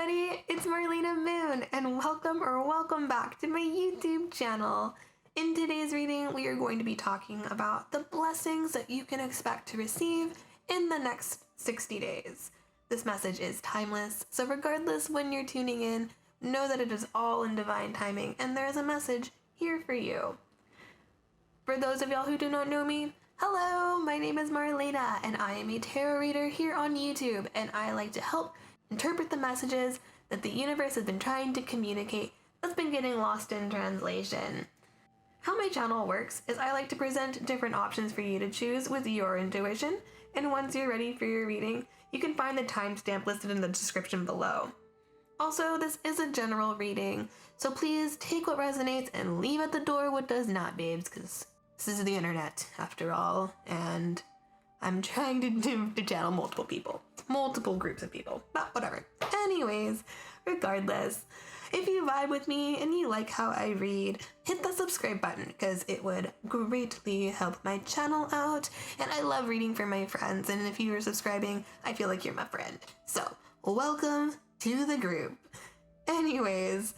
everybody, it's Marlena Moon, and welcome back to my YouTube channel. In today's reading, we are going to be talking about the blessings that you can expect to receive in the next 60 days. This message is timeless, so regardless when you're tuning in, know that it is all in divine timing, and there is a message here for you. For those of y'all who do not know me, hello, my name is Marlena, and I am a tarot reader here on YouTube, and I like to help interpret the messages that the universe has been trying to communicate that's been getting lost in translation. How my channel works is I like to present different options for you to choose with your intuition, and once you're ready for your reading, you can find the timestamp listed in the description below. Also, this is a general reading, so please take what resonates and leave at the door what does not, babes, because this is the internet, after all, and I'm trying to channel multiple groups of people, but whatever. Anyways, regardless, if you vibe with me and you like how I read, hit the subscribe button because it would greatly help my channel out, and I love reading for my friends, and if you are subscribing, I feel like you're my friend. So, welcome to the group. Anyways,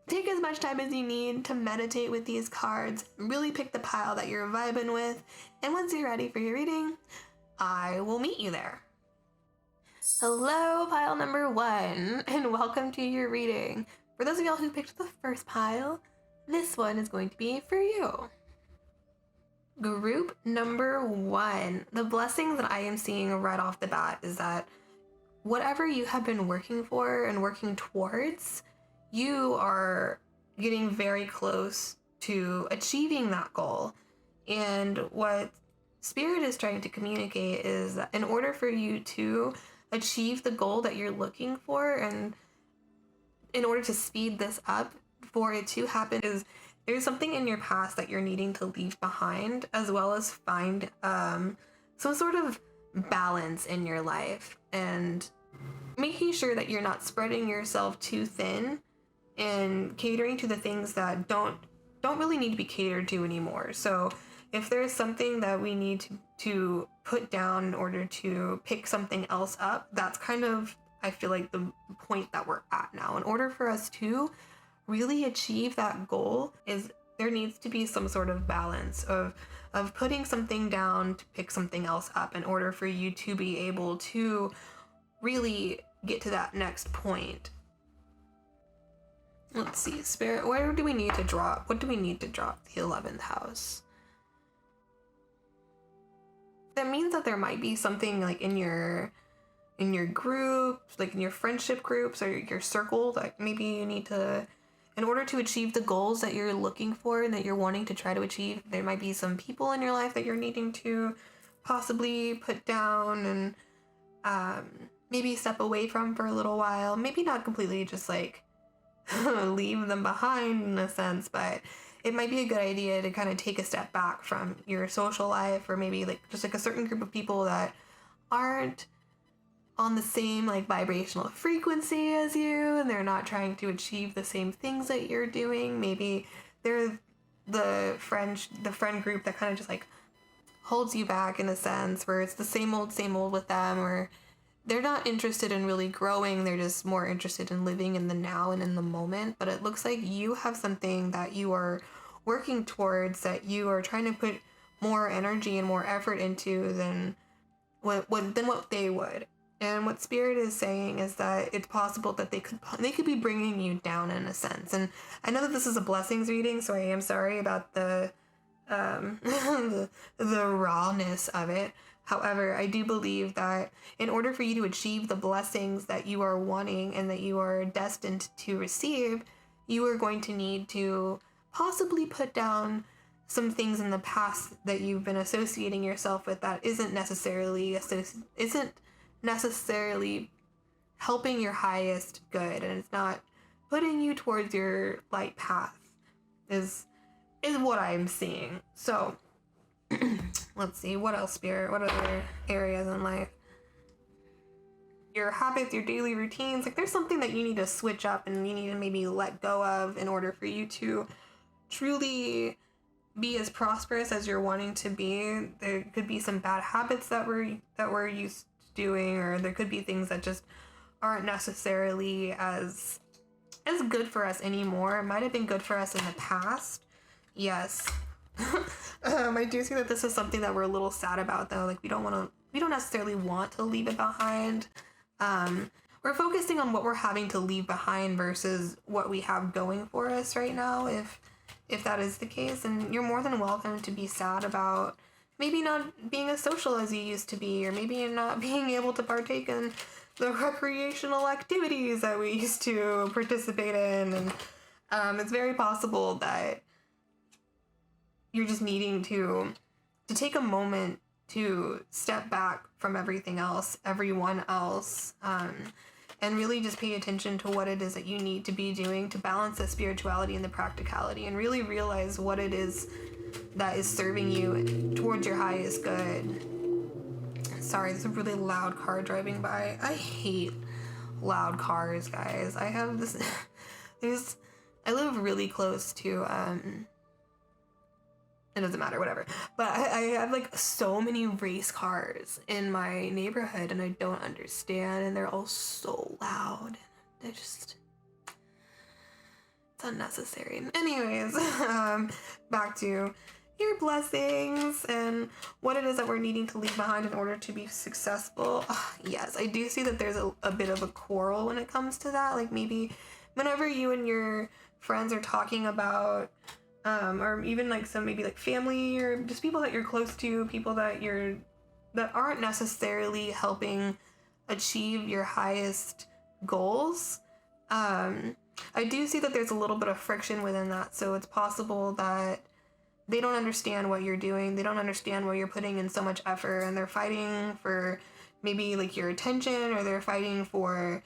take as much time as you need to meditate with these cards, really pick the pile that you're vibing with, and once you're ready for your reading, I will meet you there. Hello, pile number 1, and welcome to your reading. For those of y'all who picked the first pile, this one is going to be for you. Group number 1, the blessing that I am seeing right off the bat is that whatever you have been working for and working towards, you are getting very close to achieving that goal. And what Spirit is trying to communicate is that in order for you to achieve the goal that you're looking for, and in order to speed this up for it to happen, is there's something in your past that you're needing to leave behind, as well as find some sort of balance in your life, and making sure that you're not spreading yourself too thin and catering to the things that don't really need to be catered to anymore. So if there's something that we need to put down in order to pick something else up, that's kind of, I feel like, the point that we're at now. In order for us to really achieve that goal, is there needs to be some sort of balance of putting something down to pick something else up in order for you to be able to really get to that next point. Let's see, Spirit, where do we need to drop? What do we need to drop? The 11th house. That means that there might be something like in your group, like in your friendship groups or your circle, that maybe you need to, in order to achieve the goals that you're looking for and that you're wanting to try to achieve, there might be some people in your life that you're needing to possibly put down and maybe step away from for a little while. Maybe not completely just like leave them behind in a sense, but it might be a good idea to kind of take a step back from your social life, or maybe like just like a certain group of people that aren't on the same like vibrational frequency as you, and they're not trying to achieve the same things that you're doing. Maybe they're the friend group that kind of just like holds you back in a sense, where it's the same old with them, or they're not interested in really growing, they're just more interested in living in the now and in the moment. But it looks like you have something that you are working towards, that you are trying to put more energy and more effort into than what they would. And what Spirit is saying is that it's possible that they could be bringing you down in a sense. And I know that this is a blessings reading, so I am sorry about the the rawness of it. However, I do believe that in order for you to achieve the blessings that you are wanting and that you are destined to receive, you are going to need to possibly put down some things in the past that you've been associating yourself with that isn't necessarily helping your highest good, and it's not putting you towards your light path, is what I'm seeing. So let's see, what else, Spirit? What other areas in life? Your habits, your daily routines, like there's something that you need to switch up and you need to maybe let go of in order for you to truly be as prosperous as you're wanting to be. There could be some bad habits that we're used to doing, or there could be things that just aren't necessarily as good for us anymore. It might have been good for us in the past. Yes. I do see that this is something that we're a little sad about, though. Like, we don't necessarily want to leave it behind. We're focusing on what we're having to leave behind versus what we have going for us right now, if that is the case. And you're more than welcome to be sad about maybe not being as social as you used to be, or maybe not being able to partake in the recreational activities that we used to participate in. And it's very possible that you're just needing to take a moment to step back from everything else, everyone else, and really just pay attention to what it is that you need to be doing to balance the spirituality and the practicality, and really realize what it is that is serving you towards your highest good. Sorry, there's a really loud car driving by. I hate loud cars, guys. I have this I live really close to it doesn't matter, whatever. But I have like so many race cars in my neighborhood, and I don't understand, and they're all so loud. They're just, it's unnecessary. Anyways, back to your blessings and what it is that we're needing to leave behind in order to be successful. Yes, I do see that there's a bit of a quarrel when it comes to that. Like, maybe whenever you and your friends are talking about or even like some maybe like family or just people that you're close to, people that aren't necessarily helping achieve your highest goals. I do see that there's a little bit of friction within that, so it's possible that they don't understand what you're doing, they don't understand why you're putting in so much effort, and they're fighting for maybe like your attention, or they're fighting for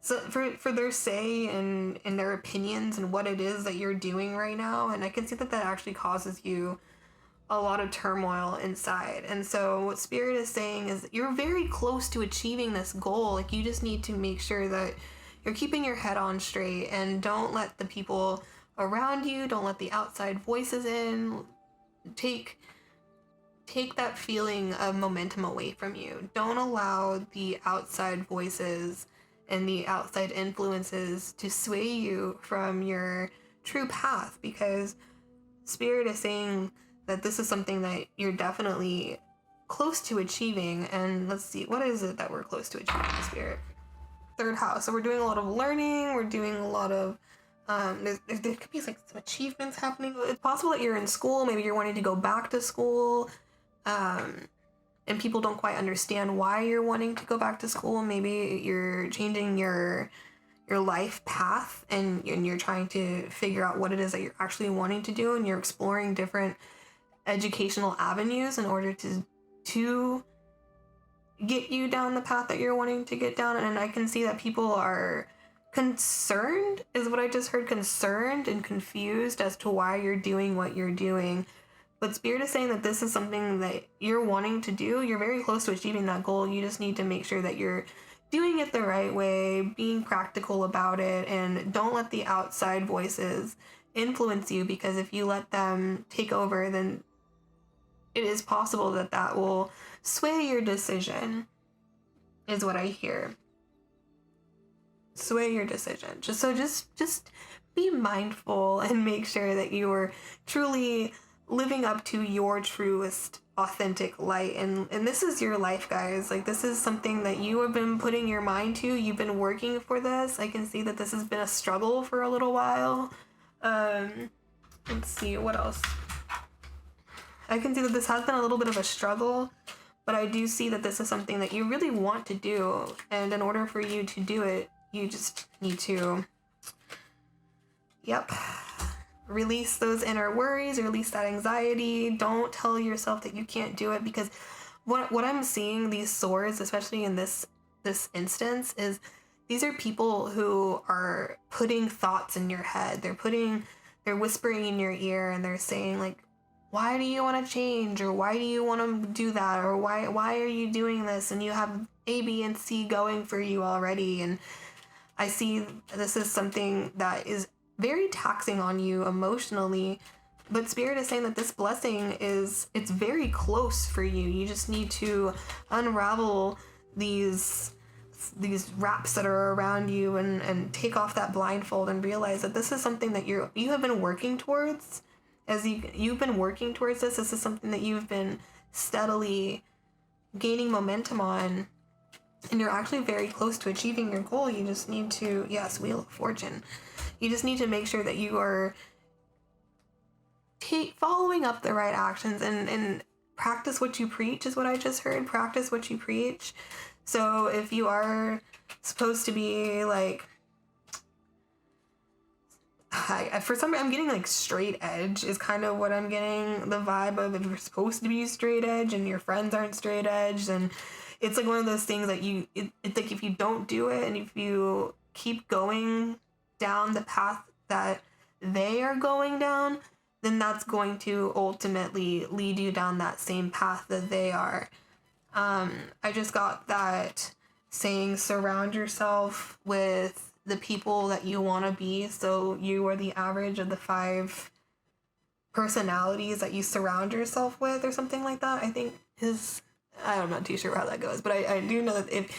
their say and their opinions and what it is that you're doing right now. And I can see that actually causes you a lot of turmoil inside. And so what Spirit is saying is that you're very close to achieving this goal. Like, you just need to make sure that you're keeping your head on straight, and don't let the people around you, don't let the outside voices in take that feeling of momentum away from you. Don't allow the outside voices and the outside influences to sway you from your true path, because Spirit is saying that this is something that you're definitely close to achieving. And let's see, what is it that we're close to achieving, Spirit? Third house. So we're doing a lot of learning, we're doing a lot of there could be like some achievements happening. It's possible that you're in school, maybe you're wanting to go back to school, and people don't quite understand why you're wanting to go back to school. Maybe you're changing your life path, and you're trying to figure out what it is that you're actually wanting to do, and you're exploring different educational avenues in order to get you down the path that you're wanting to get down. And I can see that people are concerned, is what I just heard, concerned and confused as to why you're doing what you're doing. But Spirit is saying that this is something that you're wanting to do. You're very close to achieving that goal. You just need to make sure that you're doing it the right way, being practical about it, and don't let the outside voices influence you, because if you let them take over, then it is possible that will sway your decision, is what I hear. Sway your decision. Just be mindful and make sure that you're truly living up to your truest authentic light. And this is your life, guys. Like, this is something that you have been putting your mind to. You've been working for this. I can see that this has been a struggle for a little while. Let's see, what else? I can see that this has been a little bit of a struggle, but I do see that this is something that you really want to do. And in order for you to do it, you just need to, release those inner worries, release that anxiety. Don't tell yourself that you can't do it, because what I'm seeing, these swords, especially in this instance, is these are people who are putting thoughts in your head. They're whispering in your ear, and they're saying, like, why do you want to change? Or why do you want to do that? Or why are you doing this? And you have A, B, and C going for you already. And I see this is something that is very taxing on you emotionally, but Spirit is saying that this blessing it's very close for you. You just need to unravel these these wraps that are around you, and take off that blindfold and realize that this is something that you have been working towards. As you've been working towards this is something that you've been steadily gaining momentum on, and you're actually very close to achieving your goal. You just need to, yes, Wheel of Fortune. You just need to make sure that you are following up the right actions, and practice what you preach is what I just heard. Practice what you preach. So if you are supposed to be like, for some reason I'm getting like straight edge is kind of what I'm getting the vibe of. If you're supposed to be straight edge and your friends aren't straight edge, then it's like one of those things that it's like if you don't do it, and if you keep going down the path that they are going down, then that's going to ultimately lead you down that same path that they are. I just got that saying, surround yourself with the people that you want to be. So you are the average of the 5 personalities that you surround yourself with, or something like that. I think I'm not too sure how that goes, but I do know that if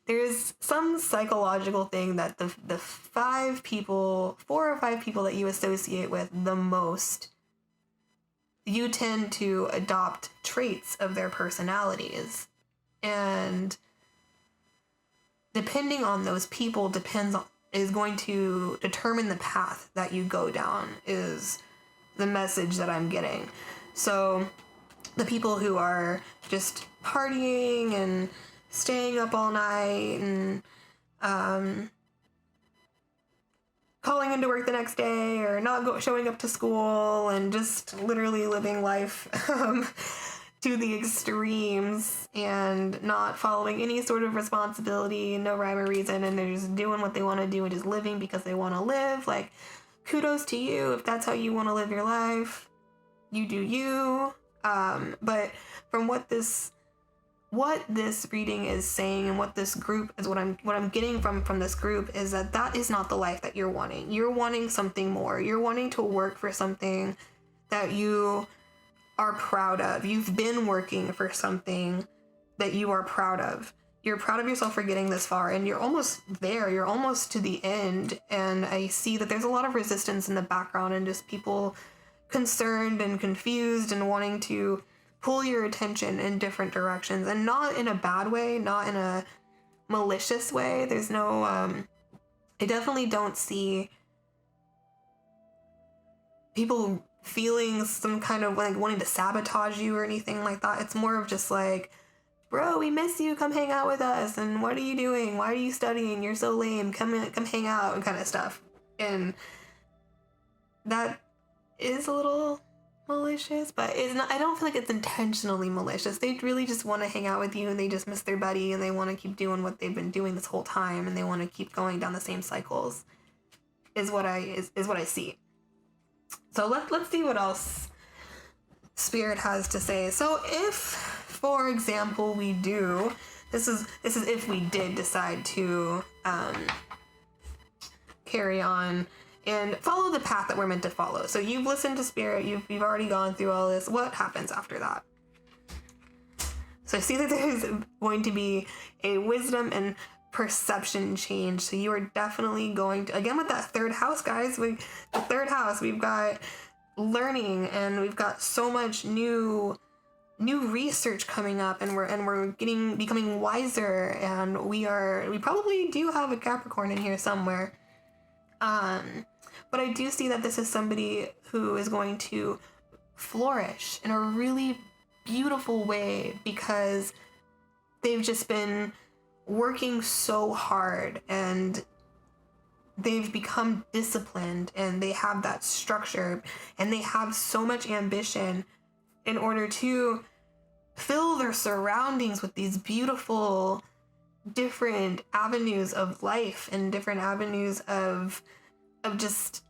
there is some psychological thing that the 4 or 5 people that you associate with the most, you tend to adopt traits of their personalities. And depending on those people is going to determine the path that you go down, is the message that I'm getting. So the people who are just partying and staying up all night and calling into work the next day, or not showing up to school, and just literally living life to the extremes, and not following any sort of responsibility, no rhyme or reason, and they're just doing what they want to do and just living because they want to live. Like, kudos to you if that's how you want to live your life. You do you. But from what this reading is saying, and what this group is, what I'm getting from this group is that is not the life that you're wanting. You're wanting something more. You're wanting to work for something that you are proud of. You've been working for something that you are proud of. You're proud of yourself for getting this far, and you're almost there. You're almost to the end. And I see that there's a lot of resistance in the background, and just people concerned and confused and wanting to pull your attention in different directions, and not in a bad way, not in a malicious way. There's no I definitely don't see people feeling some kind of like wanting to sabotage you or anything like that. It's more of just like, bro, we miss you, come hang out with us, and what are you doing, why are you studying, you're so lame, come hang out, and kind of stuff. And that is a little malicious, but it's not. I don't feel like it's intentionally malicious. They really just want to hang out with you, and they just miss their buddy, and they want to keep doing what they've been doing this whole time, and they want to keep going down the same cycles, is what I see. So let's see what else Spirit has to say. So if, for example, we do, this is if we did decide to carry on and follow the path that we're meant to follow. So you've listened to Spirit, you've already gone through all this. What happens after that? So I see that there's going to be a wisdom and perception change. So you are definitely going to, again with that 3rd house, guys, the 3rd house, we've got learning, and we've got so much new research coming up, and we're becoming wiser, and we probably do have a Capricorn in here somewhere. But I do see that this is somebody who is going to flourish in a really beautiful way, because they've just been working so hard, and they've become disciplined, and they have that structure, and they have so much ambition in order to fill their surroundings with these beautiful different avenues of life, and different avenues of just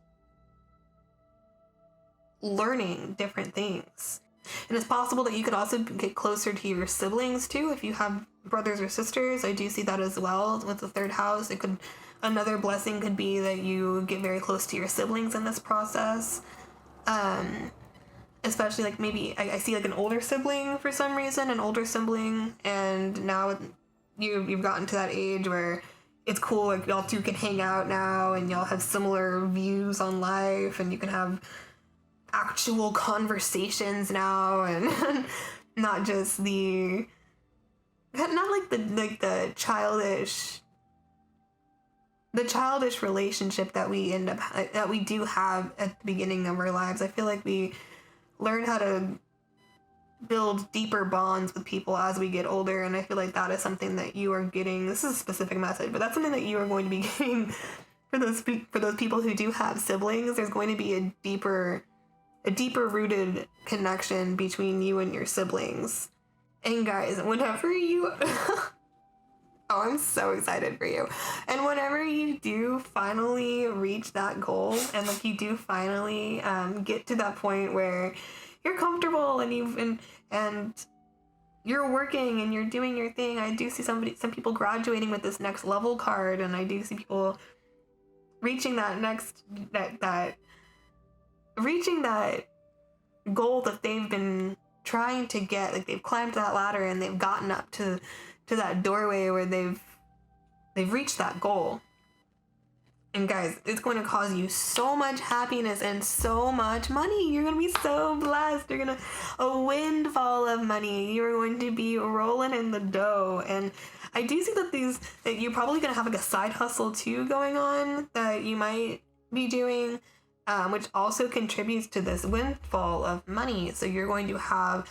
learning different things. And it's possible that you could also get closer to your siblings too, if you have brothers or sisters. I do see that as well with the 3rd house. Another blessing could be that you get very close to your siblings in this process. Especially like maybe I see like an older sibling for some reason, and now you've gotten to that age where it's cool, like y'all two can hang out now and y'all have similar views on life and you can have actual conversations now and not just the childish relationship that we do have at the beginning of our lives. I feel like we learn how to build deeper bonds with people as we get older, and I feel like that is something that you are getting. This is a specific message, but that's something that you are going to be getting for those people who do have siblings. There's going to be a deeper rooted connection between you and your siblings. And guys, whenever you oh, I'm so excited for you. And whenever you do finally reach that goal, and like you do finally get to that point where you're comfortable and you're working and you're doing your thing. I do see some people graduating with this next level card, and I do see people reaching that goal that they've been trying to get. Like they've climbed that ladder and they've gotten up to that doorway where they've reached that goal. And guys, it's going to cause you so much happiness and so much money. You're going to be so blessed. You're going to a windfall of money. You're going to be rolling in the dough. And I do see that you're probably going to have like a side hustle too going on that you might be doing, which also contributes to this windfall of money. So you're going to have,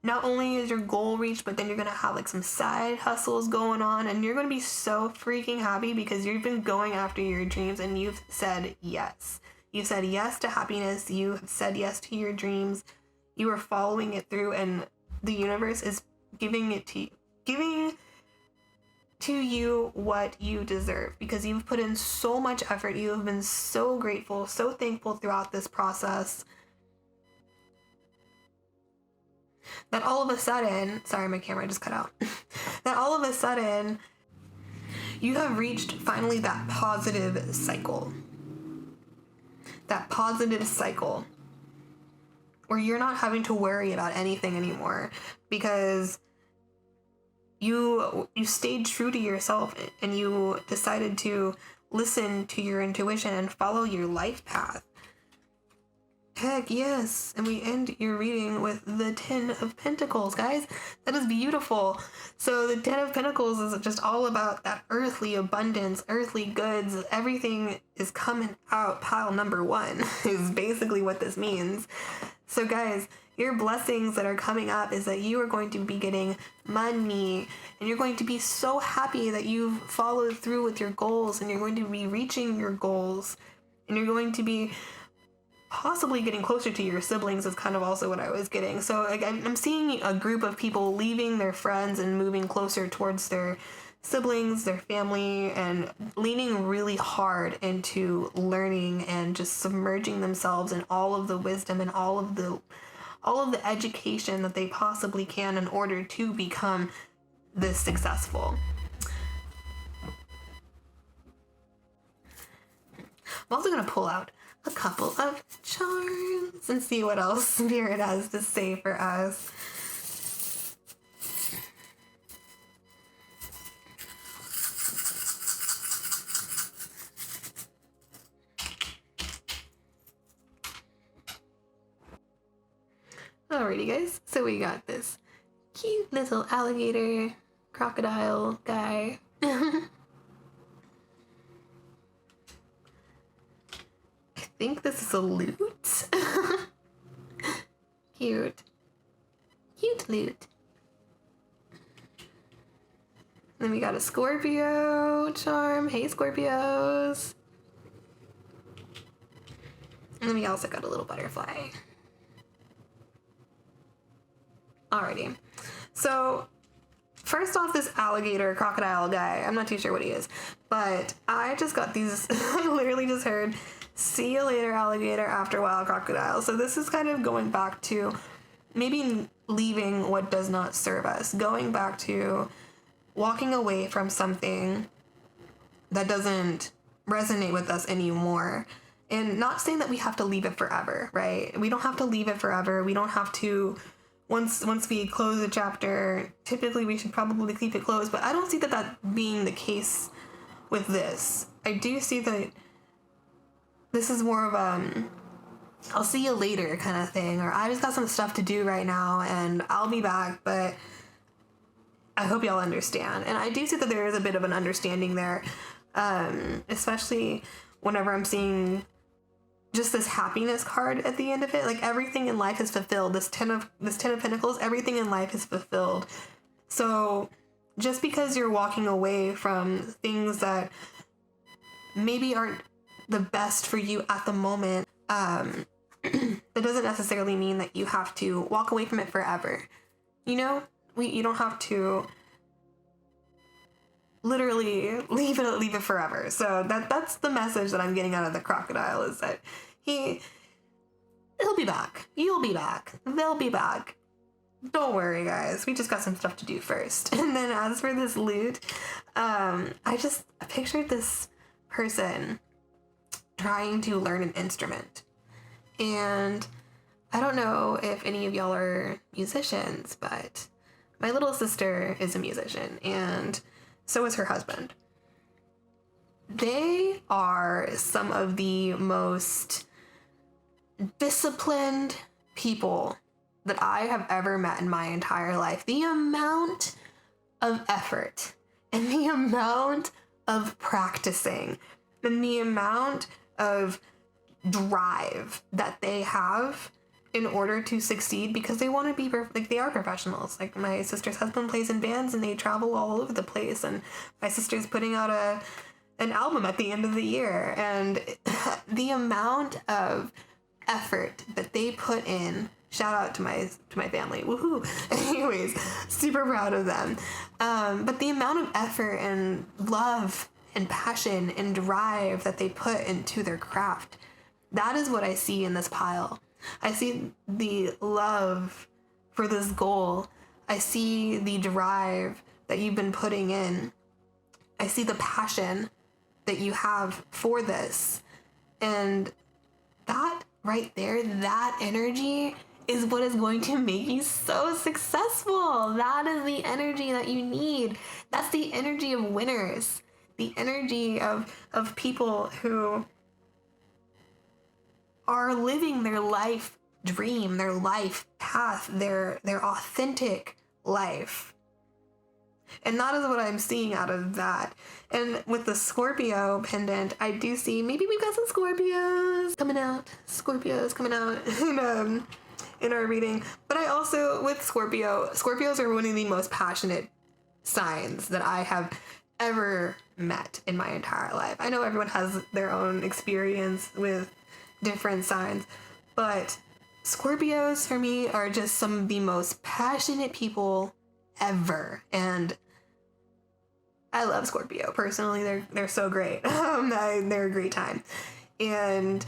not only is your goal reached, but then you're going to have like some side hustles going on, and you're going to be so freaking happy because you've been going after your dreams and you've said yes. You said yes to happiness. You have said yes to your dreams. You are following it through, and the universe is giving to you what you deserve because you've put in so much effort. You have been so grateful, so thankful throughout this process. That all of a sudden, sorry, my camera just cut out. That all of a sudden, you have reached finally that positive cycle. That positive cycle where you're not having to worry about anything anymore because you stayed true to yourself and you decided to listen to your intuition and follow your life path. Heck yes. And we end your reading with the 10 of Pentacles, guys. That is beautiful. So the 10 of Pentacles is just all about that earthly abundance, earthly goods. Everything is coming out. Pile number 1 is basically what this means. So guys, your blessings that are coming up is that you are going to be getting money, and you're going to be so happy that you've followed through with your goals, and you're going to be reaching your goals, and you're going to be possibly getting closer to your siblings is kind of also what I was getting. So like, I'm seeing a group of people leaving their friends and moving closer towards their siblings, their family, and leaning really hard into learning and just submerging themselves in all of the wisdom and all of the education that they possibly can in order to become this successful. I'm also going to pull out a couple of charms and see what else Spirit has to say for us. Alrighty guys, so we got this cute little alligator crocodile guy. I think this is a lute. Cute lute. Then we got a Scorpio charm. Hey Scorpios. And then we also got a little butterfly. Alrighty. So first off, this alligator crocodile guy, I'm not too sure what he is, but I just got these. I literally just heard, see you later alligator, after a while crocodile. So this is kind of going back to maybe leaving what does not serve us, going back to walking away from something that doesn't resonate with us anymore. And not saying that we have to leave it forever, right? We don't have to leave it forever. We don't have to once we close the chapter, typically we should probably keep it closed, but I don't see that being the case with this. I do see that this is more of I'll see you later kind of thing, or I just got some stuff to do right now and I'll be back, but I hope y'all understand. And I do see that there is a bit of an understanding there, especially whenever I'm seeing just this happiness card at the end of it. Like, everything in life is fulfilled. This ten of Pentacles, everything in life is fulfilled. So just because you're walking away from things that maybe aren't the best for you at the moment, that doesn't necessarily mean that you have to walk away from it forever. You know, you don't have to literally leave it forever. So that's the message that I'm getting out of the crocodile, is that he'll be back. You'll be back. They'll be back. Don't worry, guys. We just got some stuff to do first. And then as for this loot, I pictured this person trying to learn an instrument. And I don't know if any of y'all are musicians, but my little sister is a musician, and so is her husband. They are some of the most disciplined people that I have ever met in my entire life. The amount of effort and the amount of practicing and the amount of drive that they have in order to succeed, because they want to be like, they are professionals. Like, my sister's husband plays in bands and they travel all over the place, and my sister's putting out an album at the end of the year, and the amount of effort that they put in, shout out to my family, woohoo. Anyways, super proud of them. But the amount of effort and love and passion and drive that they put into their craft, that is what I see in this pile. I see the love for this goal. I see the drive that you've been putting in. I see the passion that you have for this. And that right there, that energy is what is going to make you so successful. That is the energy that you need. That's the energy of winners. The energy of people who are living their life dream, their life path, their authentic life. And that is what I'm seeing out of that. And with the Scorpio pendant, I do see maybe we've got some Scorpios coming out in our reading. But I also, with Scorpios are one of the most passionate signs that I have ever met in my entire life. I know everyone has their own experience with different signs, but Scorpios for me are just some of the most passionate people ever, and I love Scorpio personally. They're so great. They're a great time, and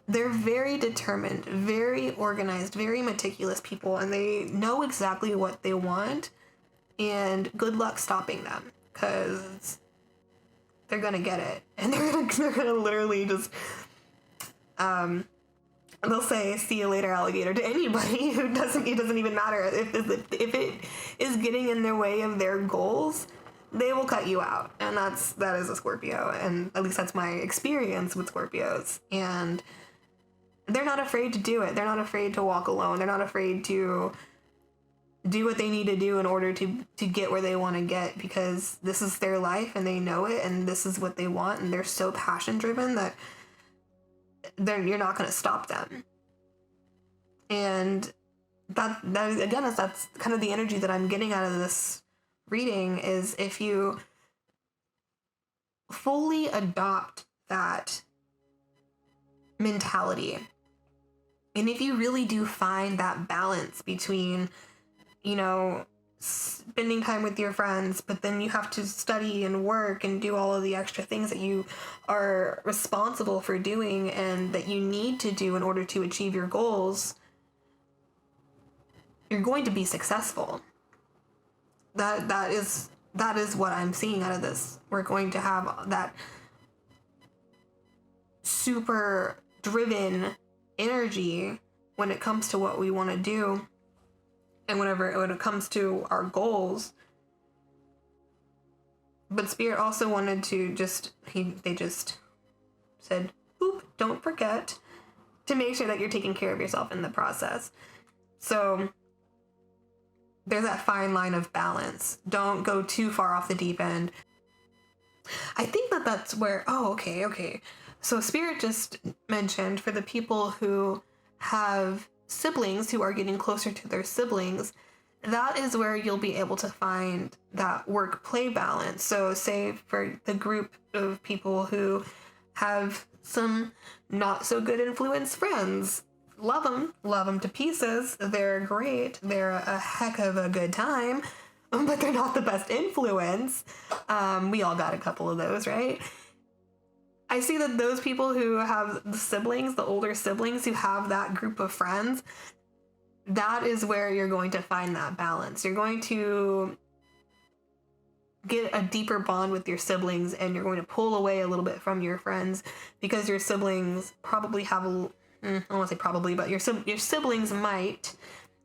they're very determined, very organized, very meticulous people, and they know exactly what they want, and good luck stopping them, because they're gonna get it, and they're gonna literally just they'll say, "See you later, alligator," to anybody who doesn't. It doesn't even matter if it is getting in their way of their goals. They will cut you out, and that is a Scorpio, and at least that's my experience with Scorpios. And they're not afraid to do it. They're not afraid to walk alone. They're not afraid to do what they need to do in order to get where they want to get, because this is their life and they know it, and this is what they want, and they're so passion driven that you're not going to stop them. And that again, that's kind of the energy that I'm getting out of this reading, is if you fully adopt that mentality, and if you really do find that balance between, you know, spending time with your friends, but then you have to study and work and do all of the extra things that you are responsible for doing and that you need to do in order to achieve your goals, you're going to be successful. That is what I'm seeing out of this. We're going to have that super driven energy when it comes to what we want to do. and when it comes to our goals. But Spirit also wanted to they just said, oop, don't forget to make sure that you're taking care of yourself in the process. So there's that fine line of balance. Don't go too far off the deep end. I think that's where, okay. So Spirit just mentioned for the people who have siblings who are getting closer to their siblings, that is where you'll be able to find that work-play balance. So say for the group of people who have some not so good influence friends, love them to pieces. They're great. They're a heck of a good time, but they're not the best influence. We all got a couple of those, right? I see that those people who have the siblings, the older siblings who have that group of friends, that is where you're going to find that balance. You're going to get a deeper bond with your siblings, and you're going to pull away a little bit from your friends because your siblings probably have I don't want to say probably, but your siblings might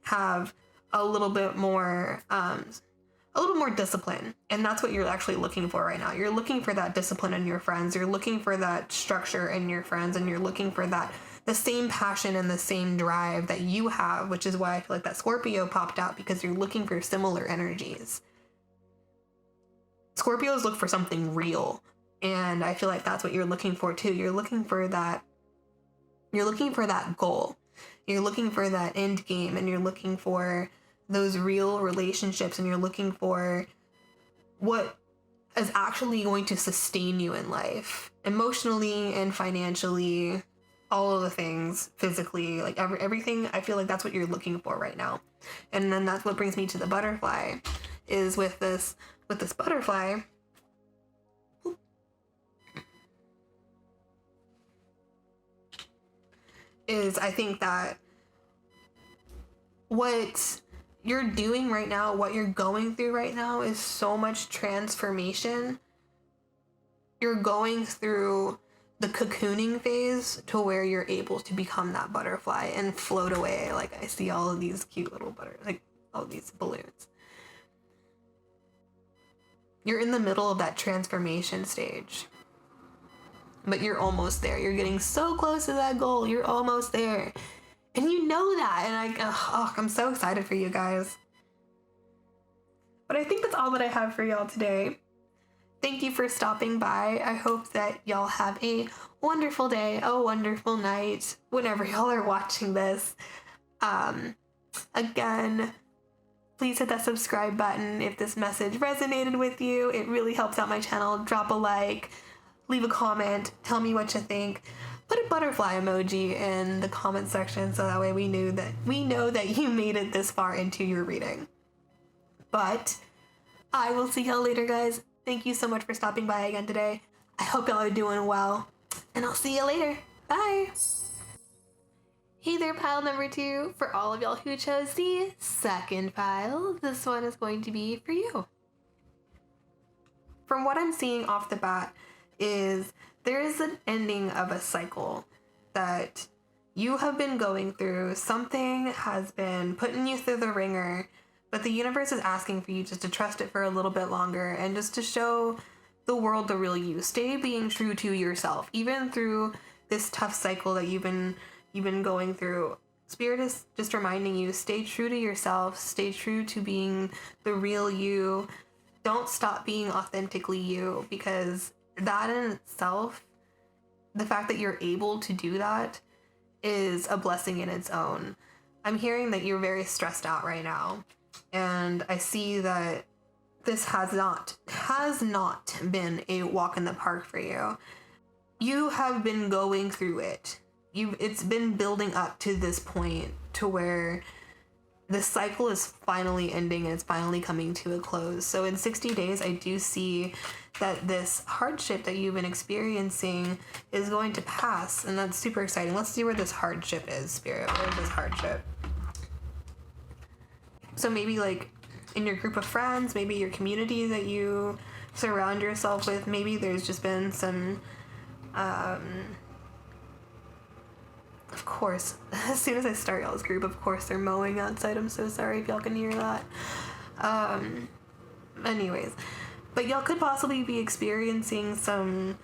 have a little bit more discipline, and that's what you're actually looking for right now. You're looking for that discipline in your friends. You're looking for that structure in your friends, and you're looking for the same passion and the same drive that you have, which is why I feel like that Scorpio popped out, because you're looking for similar energies. Scorpios look for something real, and I feel like that's what you're looking for too. You're looking for that goal. You're looking for that end game, and you're looking for those real relationships, and you're looking for what is actually going to sustain you in life, emotionally and financially, all of the things, physically, like everything. I feel like that's what you're looking for right now. And then that's what brings me to the butterfly, is with this butterfly, is I think that what you're doing right now, what you're going through right now, is so much transformation. You're going through the cocooning phase to where you're able to become that butterfly and float away. Like, I see all of these cute little all these balloons. You're in the middle of that transformation stage, but you're almost there. You're getting so close to that goal. You're almost there. And you know that, and I'm so excited for you guys. But I think that's all that I have for y'all today. Thank you for stopping by. I hope that y'all have a wonderful day, a wonderful night, whenever y'all are watching this. Again, please hit that subscribe button if this message resonated with you. It really helps out my channel. Drop a like, leave a comment, tell me what you think. Put a butterfly emoji in the comment section so that way we know that you made it this far into your reading. But I will see y'all later, guys. Thank you so much for stopping by again today. I hope y'all are doing well, and I'll see you later. Bye. Hey there, pile number 2. For all of y'all who chose the second pile, this one is going to be for you. From what I'm seeing off the bat is there is an ending of a cycle that you have been going through. Something has been putting you through the ringer, but the universe is asking for you just to trust it for a little bit longer and just to show the world the real you. Stay being true to yourself, even through this tough cycle that you've been going through. Spirit is just reminding you, stay true to yourself, stay true to being the real you. Don't stop being authentically you, because that in itself, the fact that you're able to do that, is a blessing in its own. I'm hearing that you're very stressed out right now, and I see that this has not been a walk in the park for you. You have been going through it. It's been building up to this point to where the cycle is finally ending and it's finally coming to a close. So in 60 days, I do see that this hardship that you've been experiencing is going to pass, and that's super exciting. Let's see where this hardship is, Spirit. Where is this hardship? So maybe like in your group of friends, maybe your community that you surround yourself with, maybe there's just been some of course, as soon as I start y'all's group, of course they're mowing outside. I'm so sorry if y'all can hear that. Anyways, but y'all could possibly be experiencing some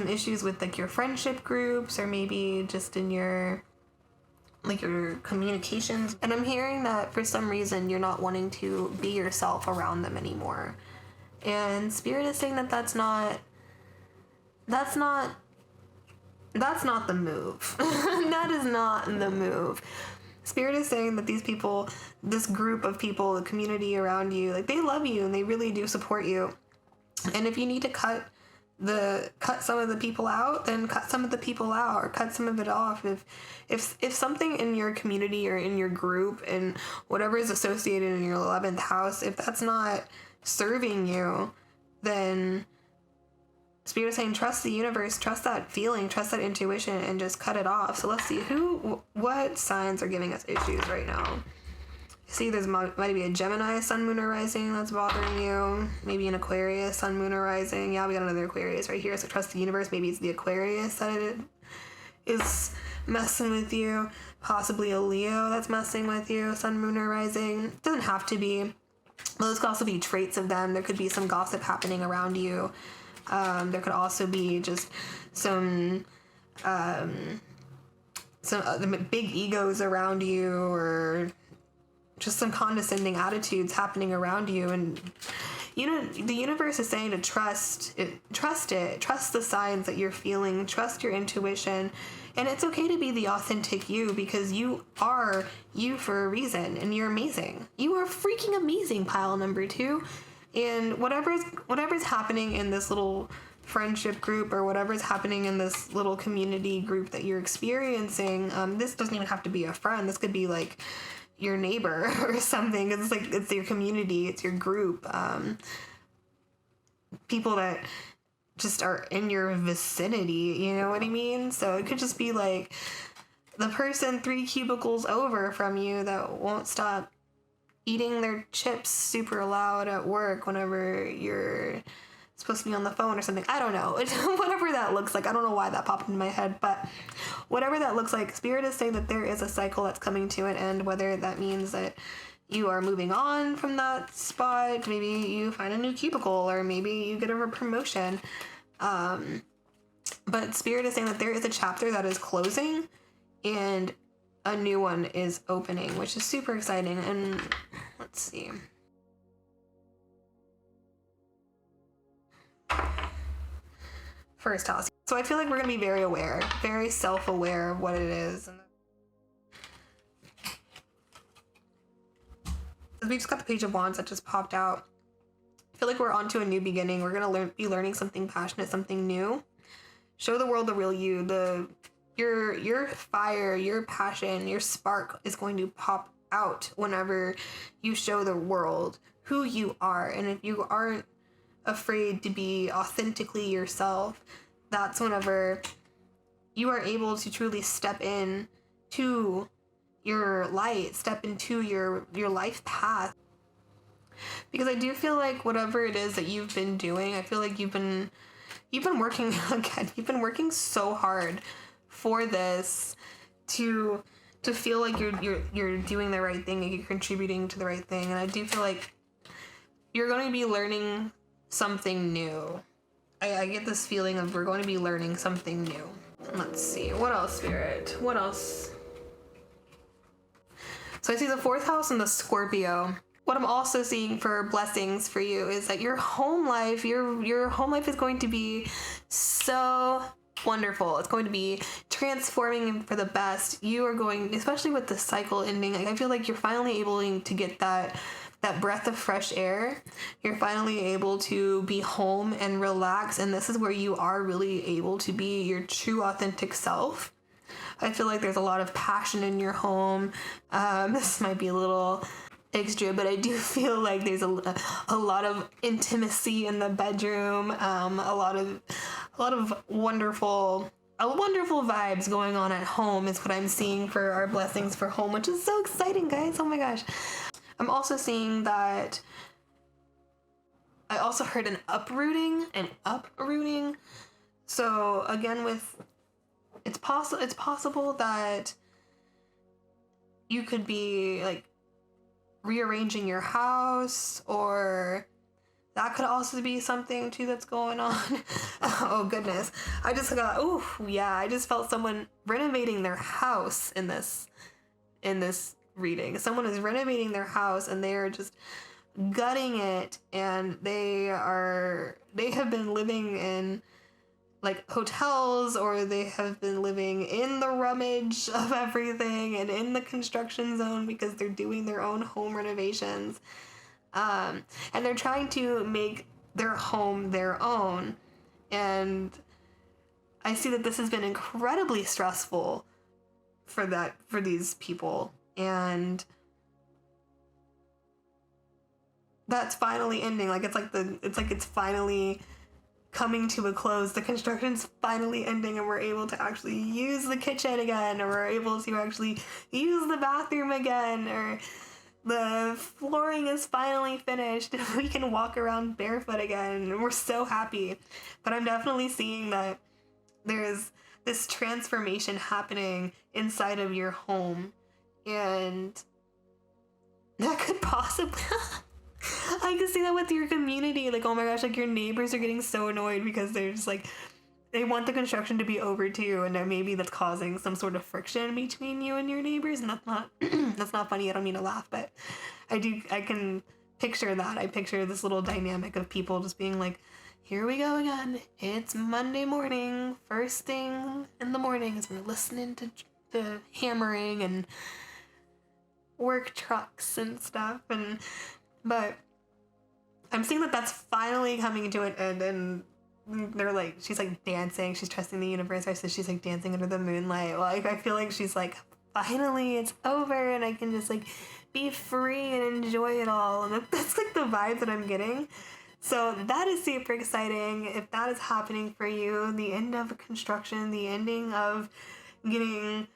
issues with like your friendship groups, or maybe just in your communications. And I'm hearing that for some reason you're not wanting to be yourself around them anymore. And Spirit is saying that that's not the move. That is not the move. Spirit is saying that these people, this group of people, the community around you, like, they love you and they really do support you. And if you need to cut some of the people out, then cut some of the people out, or cut some of it off. If something in your community or in your group and whatever is associated in your 11th house, if that's not serving you, then Spirit is saying trust the universe, trust that feeling, trust that intuition, and just cut it off. So let's see what signs are giving us issues right now. See, there's might be a Gemini sun, moon, or rising that's bothering you. Maybe an Aquarius sun, moon, or rising. Yeah, we got another Aquarius right here. So trust the universe. Maybe it's the Aquarius that it is messing with you. Possibly a Leo that's messing with you. Sun, moon, or rising. It doesn't have to be. Those could also be traits of them. There could be some gossip happening around you. There could also be just some big egos around you, or just some condescending attitudes happening around you. And the universe is saying to trust the signs that you're feeling, trust your intuition. And it's okay to be the authentic you, because you are you for a reason, and you're amazing. You are freaking amazing, pile number 2. And whatever's happening in this little friendship group, or whatever's happening in this little community group that you're experiencing, this doesn't even have to be a friend. This could be like your neighbor or something. It's your community, it's your group, people that just are in your vicinity, you know what I mean? So it could just be like the person 3 cubicles over from you that won't stop eating their chips super loud at work whenever you're supposed to be on the phone or something. I don't know. Whatever that looks like. I don't know why that popped into my head, but whatever that looks like, Spirit is saying that there is a cycle that's coming to an end, whether that means that you are moving on from that spot, maybe you find a new cubicle, or maybe you get a promotion. But Spirit is saying that there is a chapter that is closing and a new one is opening, which is super exciting. And let's see. First house. So I feel like we're going to be very aware, very self-aware of what it is. We just got the Page of Wands that just popped out. I feel like we're onto a new beginning. We're going to be learning something passionate, something new. Show the world the real you. Your fire, your passion, your spark is going to pop out whenever you show the world who you are. And if you aren't afraid to be authentically yourself, that's whenever you are able to truly step in to your light, step into your life path. Because I do feel like whatever it is that you've been doing, I feel like you've been working again. You've been working so hard for this to feel like you're doing the right thing and you're contributing to the right thing. And I do feel like you're going to be learning something new. I get this feeling of we're going to be learning something new. Let's see. What else, Spirit? What else? So I see the 4th house and the Scorpio. What I'm also seeing for blessings for you is that your home life, your home life is going to be so wonderful. It's going to be transforming for the best. You are going, especially with the cycle ending, I feel like you're finally able to get that breath of fresh air. You're finally able to be home and relax, and this is where you are really able to be your true authentic self. I feel like there's a lot of passion in your home. This might be a little extra, but I do feel like there's a lot of intimacy in the bedroom, a lot of wonderful vibes going on at home is what I'm seeing for our blessings for home, which is so exciting, guys. Oh my gosh. I'm also seeing that I also heard an uprooting. So again, it's it's possible that you could be like rearranging your house, or that could also be something too that's going on. Oh goodness. I just got, I just felt someone renovating their house in this reading. Someone is renovating their house and they are just gutting it, and they have been living in like hotels, or they have been living in the rummage of everything and in the construction zone because they're doing their own home renovations. And they're trying to make their home their own. And I see that this has been incredibly stressful for these people. And that's finally ending. Like it's finally coming to a close. The construction's finally ending, and we're able to actually use the kitchen again, or we're able to actually use the bathroom again, or the flooring is finally finished and we can walk around barefoot again, and we're so happy. But I'm definitely seeing that there's this transformation happening inside of your home, and that could possibly I can see that with your community. Like, oh my gosh, like your neighbors are getting so annoyed because they're just like, they want the construction to be over too, and then maybe that's causing some sort of friction between you and your neighbors, and that's not that's not funny. I don't mean to laugh, but I can picture that. I picture this little dynamic of people just being like, here we go again. It's Monday morning. First thing in the morning is we're listening to hammering and work trucks and stuff, but I'm seeing that that's finally coming to an end, and they're like, she's like dancing, she's trusting the universe, so she's like dancing under the moonlight. Like, I feel like she's like, finally it's over and I can just like be free and enjoy it all. And that's like the vibe that I'm getting. So that is super exciting. If that is happening for you, the end of construction, the ending of getting,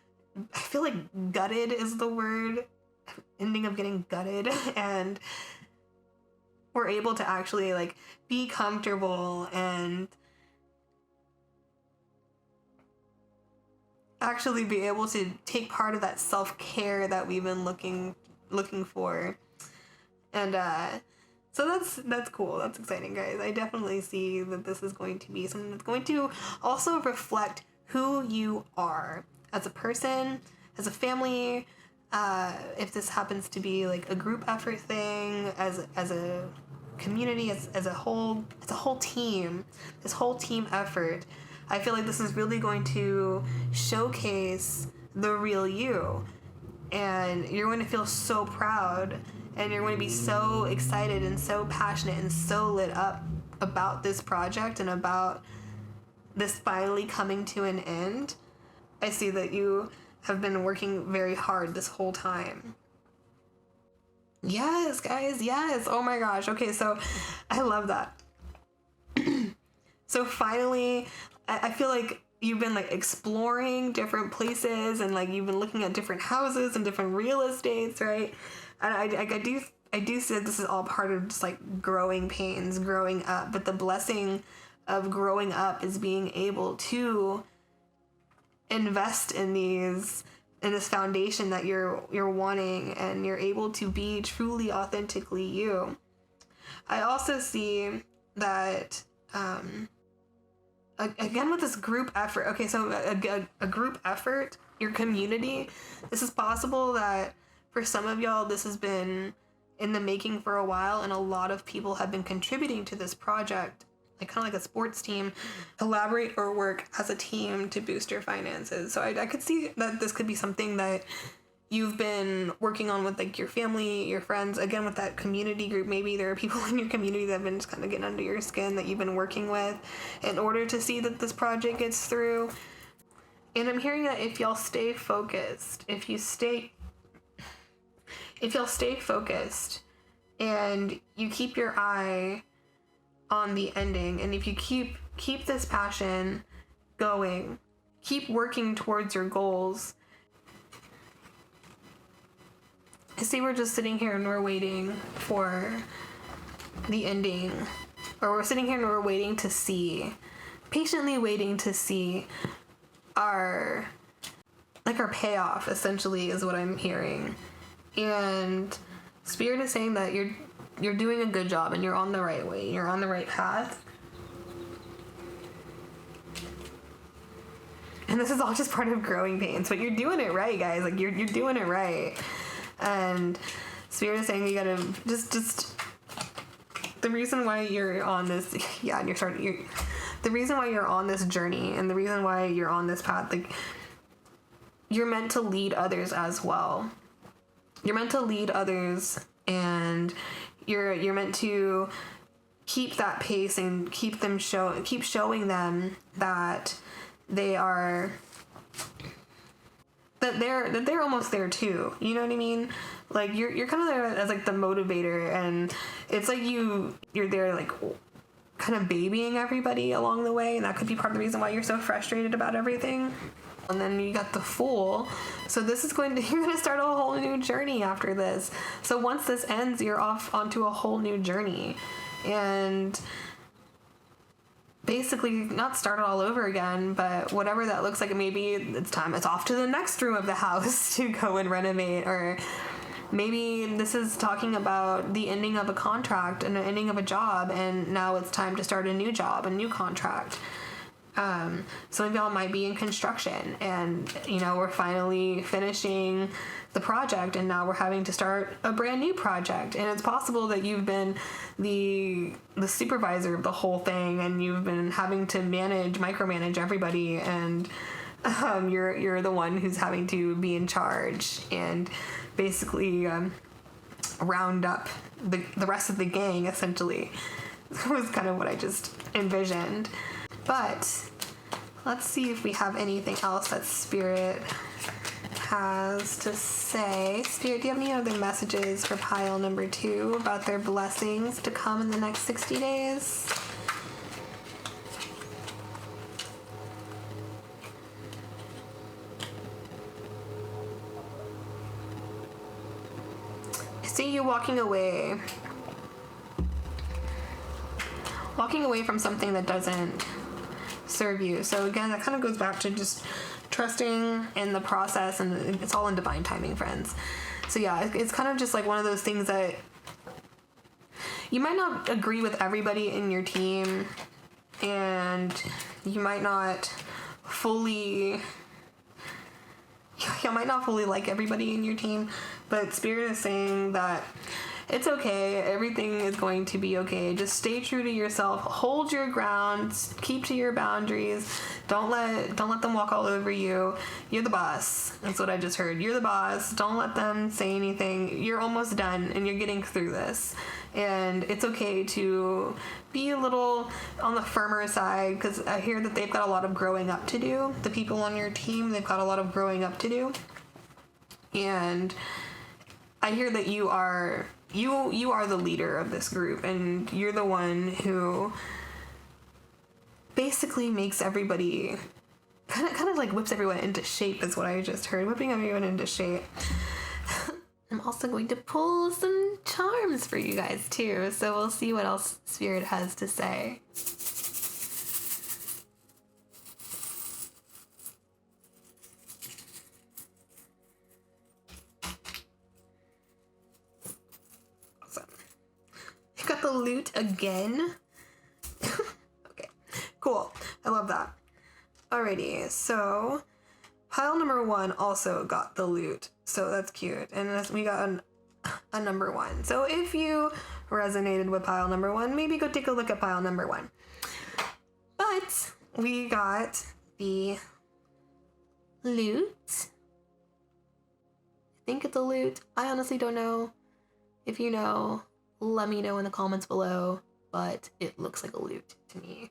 I feel like gutted is the word, ending of getting gutted, and we're able to actually like be comfortable and actually be able to take part of that self-care that we've been looking for. And so that's cool. That's exciting, guys. I definitely see that this is going to be something that's going to also reflect who you are as a person, as a family. If this happens to be like a group effort thing, as a community, as a whole team, this whole team effort, I feel like this is really going to showcase the real you, and you're going to feel so proud, and you're going to be so excited and so passionate and so lit up about this project and about this finally coming to an end. I see that you have been working very hard this whole time. Yes, guys, yes. Oh my gosh. Okay, so I love that. So finally, I feel like you've been like exploring different places, and like you've been looking at different houses and different real estates, right? And I do see that this is all part of just like growing pains, growing up. But the blessing of growing up is being able to invest in this foundation that you're wanting, and you're able to be truly authentically you. I also see that again with this group effort. Okay, so a group effort, your community, this is possible that for some of y'all this has been in the making for a while, and a lot of people have been contributing to this project, like kind of like a sports team, collaborate or work as a team to boost your finances. So I could see that this could be something that you've been working on with like your family, your friends, again with that community group. Maybe there are people in your community that have been just kind of getting under your skin that you've been working with in order to see that this project gets through. And I'm hearing that if y'all stay focused, if y'all stay focused and you keep your eye on the ending, and if you keep this passion going, keep working towards your goals. I see we're just sitting here and we're waiting for the ending, or we're sitting here and we're waiting to see, patiently waiting to see our payoff, essentially, is what I'm hearing. And Spirit is saying that you're doing a good job and you're on the right way. You're on the right path. And this is all just part of growing pains, but you're doing it right, guys. Like, you're doing it right. And Spirit is saying you gotta just the reason why you're on this, yeah, and the reason why you're on this journey and the reason why you're on this path, like, you're meant to lead others as well. You're meant to lead others, and you're meant to keep that pace and keep showing them that they're almost there too. You know what I mean? Like, you're kind of there as like the motivator, and it's like you're there like kind of babying everybody along the way, and that could be part of the reason why you're so frustrated about everything. And then you got the Fool. So this is you're going to start a whole new journey after this. So once this ends, you're off onto a whole new journey. And basically not start it all over again, but whatever that looks like, maybe it's off to the next room of the house to go and renovate, or maybe this is talking about the ending of a contract and the ending of a job, and now it's time to start a new job, a new contract. Some of y'all might be in construction, and we're finally finishing the project, and now we're having to start a brand new project. And it's possible that you've been the supervisor of the whole thing, and you've been having to micromanage everybody, and you're the one who's having to be in charge and basically round up the rest of the gang, essentially. That was kind of what I just envisioned. But let's see if we have anything else that Spirit has to say. Spirit, do you have any other messages for pile number 2 about their blessings to come in the next 60 days? I see you walking away from something that doesn't serve you. So again, that kind of goes back to just trusting in the process, and it's all in divine timing, friends. So yeah, it's kind of just like one of those things that you might not agree with everybody in your team, and you might not fully like everybody in your team, but Spirit is saying that it's okay. Everything is going to be okay. Just stay true to yourself. Hold your ground. Keep to your boundaries. Don't let them walk all over you. You're the boss. That's what I just heard. You're the boss. Don't let them say anything. You're almost done, and you're getting through this. And it's okay to be a little on the firmer side, because I hear that they've got a lot of growing up to do. The people on your team, they've got a lot of growing up to do. And I hear that you are the leader of this group, and you're the one who basically makes everybody kind of like whips everyone into shape, is what I just heard. Whipping everyone into shape. I'm also going to pull some charms for you guys too, so we'll see what else Spirit has to say. The loot again. Okay, cool. I love that. Alrighty, so pile number 1 also got the loot, so that's cute. And we got a number 1. So if you resonated with pile number 1, maybe go take a look at pile number 1. But we got the loot. I think it's a loot. I honestly don't know. If you know, let me know in the comments below, but it looks like a loot to me.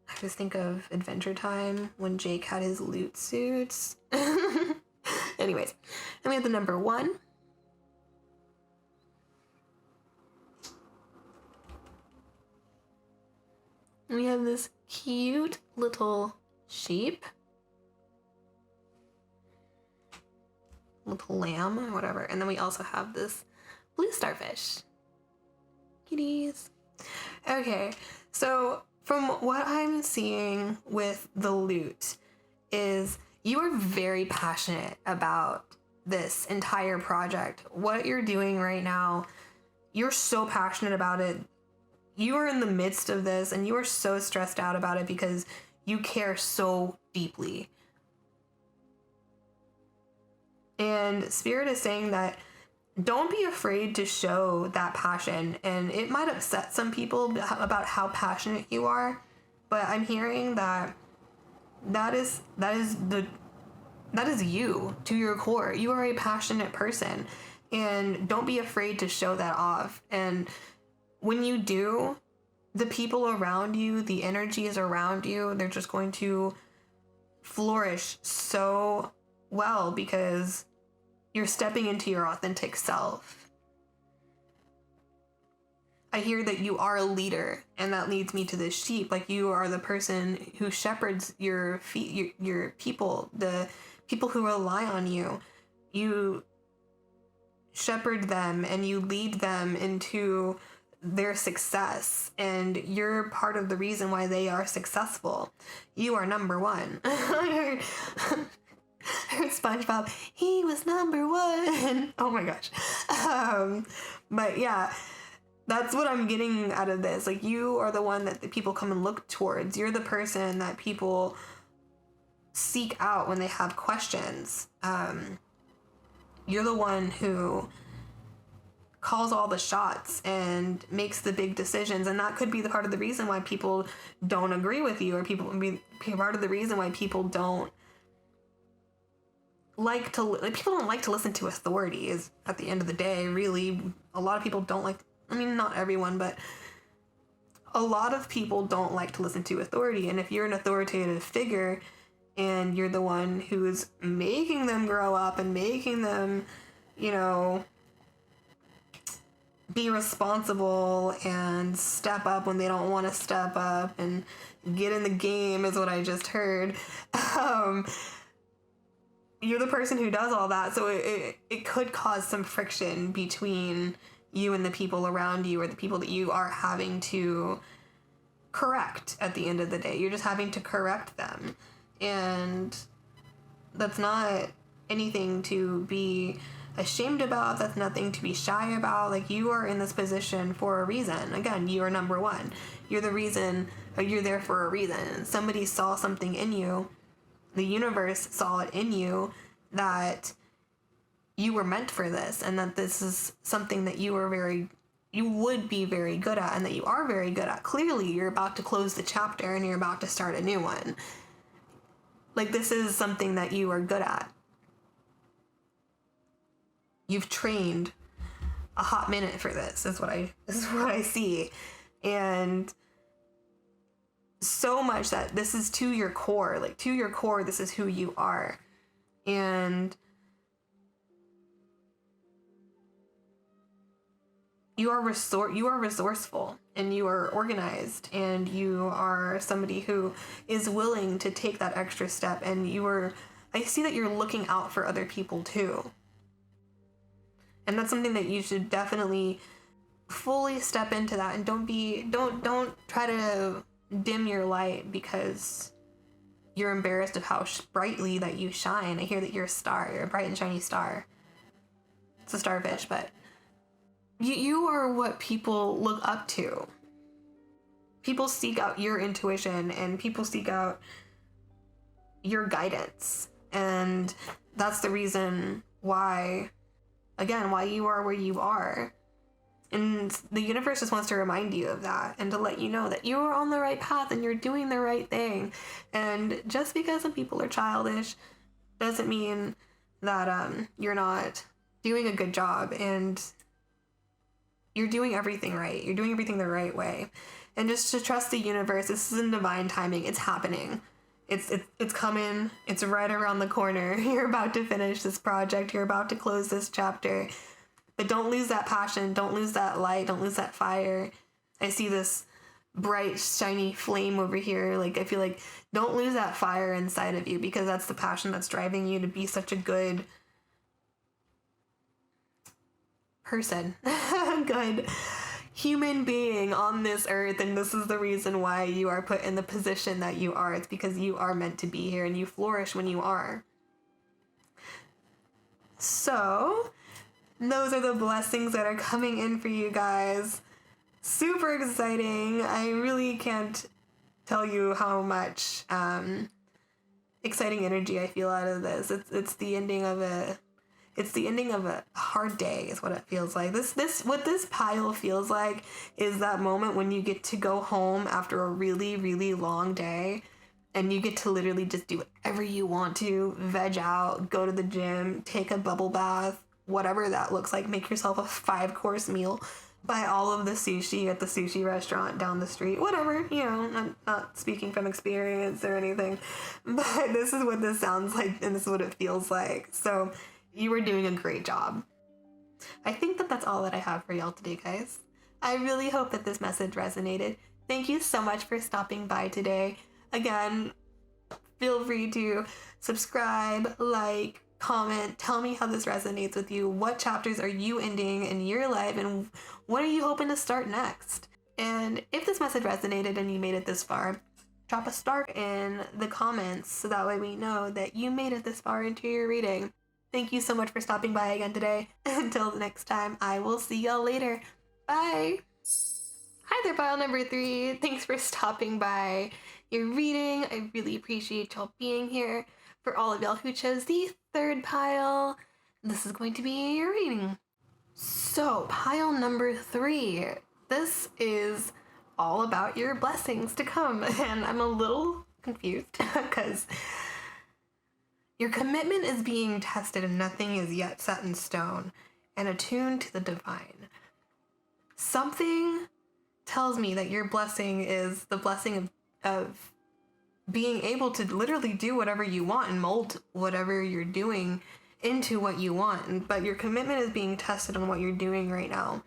I just think of Adventure Time when Jake had his loot suits. Anyways, then we have the number 1. We have this cute little sheep. Little lamb or whatever. And then we also have this blue starfish. Kitties. Okay, so from what I'm seeing with the loot, is you are very passionate about this entire project. What you're doing right now, you're so passionate about it. You are in the midst of this and you are so stressed out about it because you care so deeply. And Spirit is saying that don't be afraid to show that passion. And it might upset some people about how passionate you are, but I'm hearing that is you to your core. You are a passionate person, and don't be afraid to show that off. And when you do, the people around you, the energies around you, they're just going to flourish so well because you're stepping into your authentic self. I hear that you are a leader, and that leads me to this sheep. Like, you are the person who shepherds your people, the people who rely on you. You shepherd them and you lead them into their success, and you're part of the reason why they are successful. You are number one. I heard SpongeBob, he was number one. Oh my gosh. But yeah, that's what I'm getting out of this. Like, you are the one that the people come and look towards. You're the person that people seek out when they have questions. You're the one who calls all the shots and makes the big decisions, and that could be the part of the reason why people don't agree with you, or part of the reason why people don't like to listen to authority. Is at the end of the day, really, a lot of people don't like, I mean, not everyone, but a lot of people don't like to listen to authority. And if you're an authoritative figure and you're the one who's making them grow up and making them, be responsible and step up when they don't want to step up and get in the game, is what I just heard. You're the person who does all that, so it could cause some friction between you and the people around you, or the people that you are having to correct at the end of the day. You're just having to correct them, and that's not anything to be ashamed about. That's nothing to be shy about. Like, you are in this position for a reason. Again, you are number one. You're the reason, or you're there for a reason. Somebody saw something in you. The universe saw it in you, that you were meant for this, and that this is something that you would be very good at, and that you are very good at. Clearly, you're about to close the chapter and you're about to start a new one. Like, this is something that you are good at. You've trained a hot minute for this, is what I see. And so much that this is to your core. Like, to your core, this is who you are. And you are resourceful, and you are organized, and you are somebody who is willing to take that extra step. And I see that you're looking out for other people too. And that's something that you should definitely fully step into that, and don't try to dim your light because you're embarrassed of how brightly that you shine. I hear that you're a star. You're a bright and shiny star. It's a starfish, but you are what people look up to. People seek out your intuition, and people seek out your guidance. And that's the reason why you are where you are. And the universe just wants to remind you of that, and to let you know that you are on the right path and you're doing the right thing. And just because some people are childish doesn't mean that you're not doing a good job, and you're doing everything right. You're doing everything the right way. And just to trust the universe. This is in divine timing. It's happening. It's coming. It's right around the corner. You're about to finish this project. You're about to close this chapter. But don't lose that passion. Don't lose that light. Don't lose that fire. I see this bright, shiny flame over here. Like, I feel like don't lose that fire inside of you, because that's the passion that's driving you to be such a good person. human being on this earth, and this is the reason why you are put in the position that you are. It's because you are meant to be here and you flourish when you are. So those are the blessings that are coming in for you guys. Super exciting. I really can't tell you how much exciting energy I feel out of this. It's the ending of a hard day is what it feels like. What this pile feels like is that moment when you get to go home after a really, really long day and you get to literally just do whatever you want to, veg out, go to the gym, take a bubble bath, whatever that looks like, make yourself a 5-course meal, buy all of the sushi at the sushi restaurant down the street, whatever, I'm not speaking from experience or anything, but this is what this sounds like and this is what it feels like. So you were doing a great job. I think that's all that I have for y'all today, guys. I really hope that this message resonated. Thank you so much for stopping by today. Again, feel free to subscribe, like, comment, tell me how this resonates with you. What chapters are you ending in your life and what are you hoping to start next? And if this message resonated and you made it this far, drop a star in the comments so that way we know that you made it this far into your reading. Thank you so much for stopping by again today. Until the next time, I will see y'all later. Bye! Hi there, pile number 3. Thanks for stopping by your reading. I really appreciate y'all being here. For all of y'all who chose the 3rd pile, this is going to be your reading. So, pile number 3. This is all about your blessings to come. And I'm a little confused because your commitment is being tested and nothing is yet set in stone and attuned to the divine. Something tells me that your blessing is the blessing of being able to literally do whatever you want and mold whatever you're doing into what you want. But your commitment is being tested on what you're doing right now.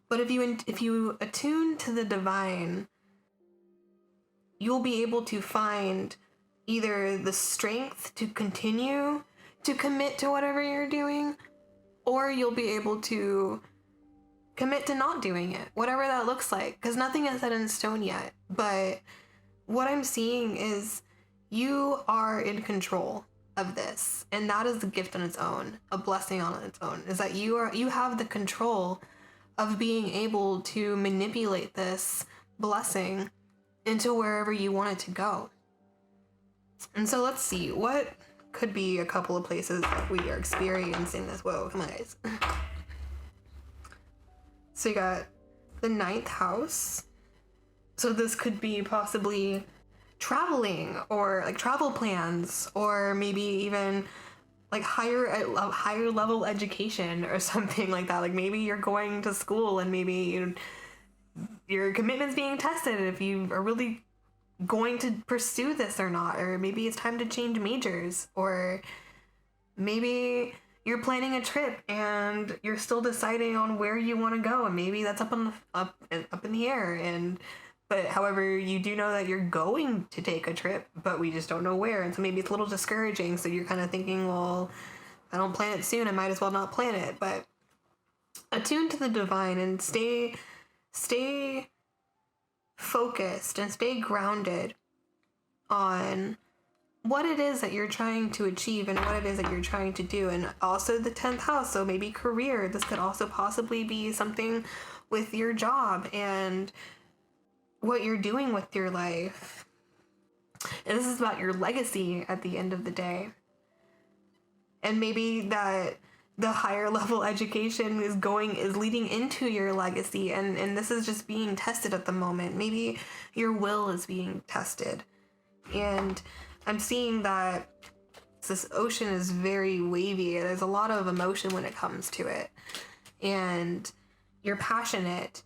But if you attune to the divine, you'll be able to find either the strength to continue to commit to whatever you're doing, or you'll be able to commit to not doing it, whatever that looks like, because nothing is set in stone yet. But what I'm seeing is you are in control of this, and that is a gift on its own, a blessing on its own, is that you have the control of being able to manipulate this blessing into wherever you want it to go. And so let's see, what could be a couple of places that we are experiencing this? Whoa, come on, guys. So you got the 9th house. So this could be possibly traveling or like travel plans, or maybe even like higher level education or something like that. Like maybe you're going to school and maybe your commitment's being tested if you are really going to pursue this or not, or maybe it's time to change majors, or maybe you're planning a trip and you're still deciding on where you want to go, and maybe that's up in the air. But however, you do know that you're going to take a trip, but we just don't know where, and so maybe it's a little discouraging. So you're kind of thinking, well, if I don't plan it soon, I might as well not plan it. But attune to the divine and stay focused and stay grounded on what it is that you're trying to achieve and what it is that you're trying to do. And also the 10th house, so maybe career. This could also possibly be something with your job and what you're doing with your life. And this is about your legacy at the end of the day. And maybe that the higher level education is leading into your legacy, and this is just being tested at the moment. Maybe your will is being tested. And I'm seeing that this ocean is very wavy. There's a lot of emotion when it comes to it. And you're passionate.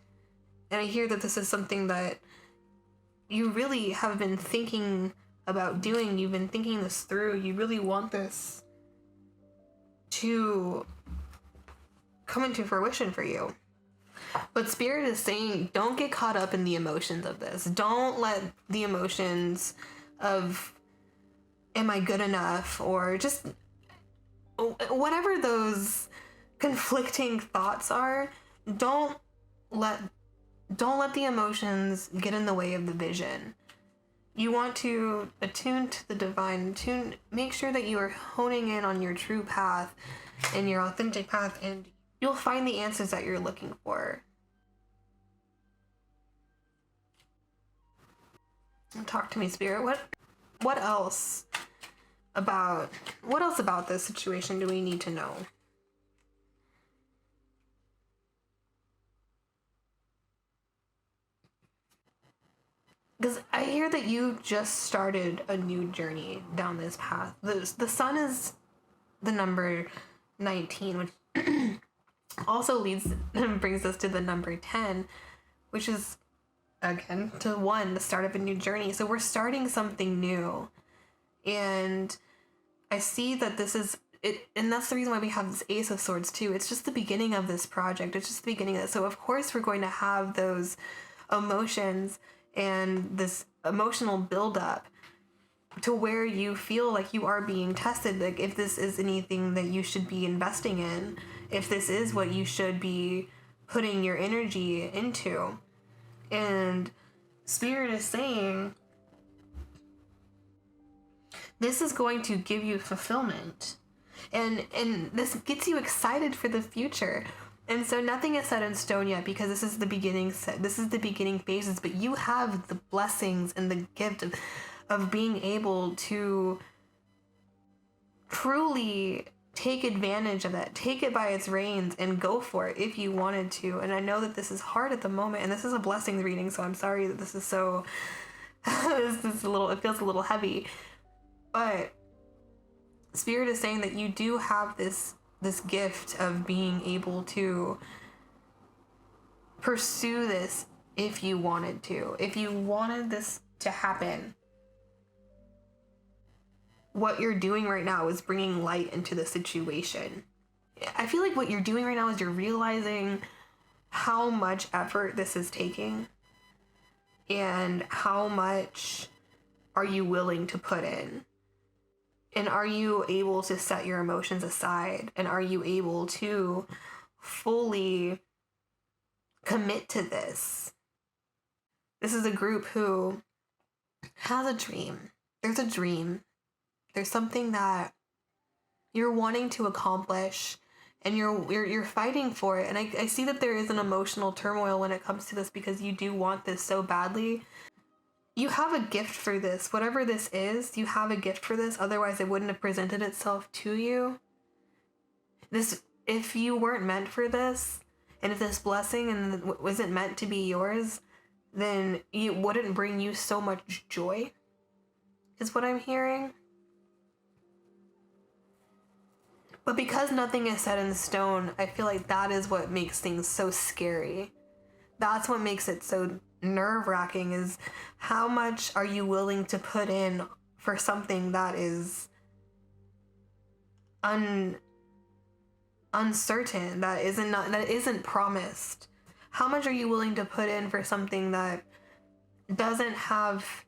And I hear that this is something that you really have been thinking about doing. You've been thinking this through. You really want this to come into fruition for you. But Spirit is saying, don't get caught up in the emotions of this. Don't let the emotions of, am I good enough? Or just whatever those conflicting thoughts are, don't don't let the emotions get in the way of the vision. You want to attune to the divine, make sure that you are honing in on your true path and your authentic path, and you'll find the answers that you're looking for. Talk to me, Spirit. What else about this situation do we need to know? Because I hear that you just started a new journey down this path. The sun is the number 19, which also brings us to the number 10, which is, again, to 1, the start of a new journey. So we're starting something new. And I see that this is it, and that's the reason why we have this Ace of Swords too. It's just the beginning of this project. It's just the beginning of it. So of course we're going to have those emotions and this emotional buildup to where you feel like you are being tested, like if this is anything that you should be investing in, if this is what you should be putting your energy into. And Spirit is saying this is going to give you fulfillment, and this gets you excited for the future. And so nothing is set in stone yet, because this is the beginning phases, but you have the blessings and the gift of being able to truly take advantage of that, take it by its reins and go for it if you wanted to. And I know that this is hard at the moment, and this is a blessings reading, so I'm sorry that this is so it feels a little heavy, but Spirit is saying that you do have this gift of being able to pursue this if you wanted to. If you wanted this to happen, what you're doing right now is bringing light into the situation. I feel like what you're doing right now is you're realizing how much effort this is taking, and how much are you willing to put in. And are you able to set your emotions aside? And are you able to fully commit to this? This is a group who has a dream. There's a dream. There's something that you're wanting to accomplish, and you're fighting for it. And I see that there is an emotional turmoil when it comes to this, because you do want this so badly. You have a gift for this. Whatever this is, you have a gift for this. Otherwise, it wouldn't have presented itself to you. If you weren't meant for this, and if this blessing wasn't meant to be yours, then it wouldn't bring you so much joy, is what I'm hearing. But because nothing is set in stone, I feel like that is what makes things so scary. That's what makes it so nerve-wracking, is how much are you willing to put in for something that is uncertain, that isn't promised. How much are you willing to put in for something that doesn't have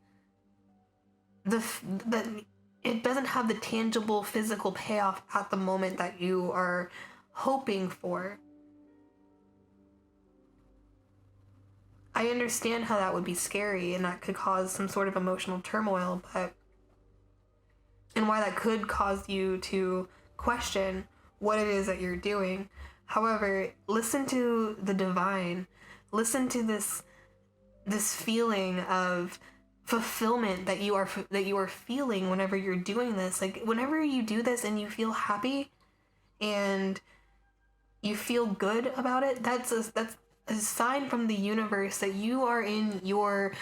it doesn't have the tangible physical payoff at the moment that you are hoping for? I understand how that would be scary, and that could cause some sort of emotional turmoil, and why that could cause you to question what it is that you're doing. However, listen to the divine. Listen to this feeling of fulfillment that you are feeling whenever you're doing this. Like, whenever you do this and you feel happy and you feel good about it, that's a sign from the universe that you are in your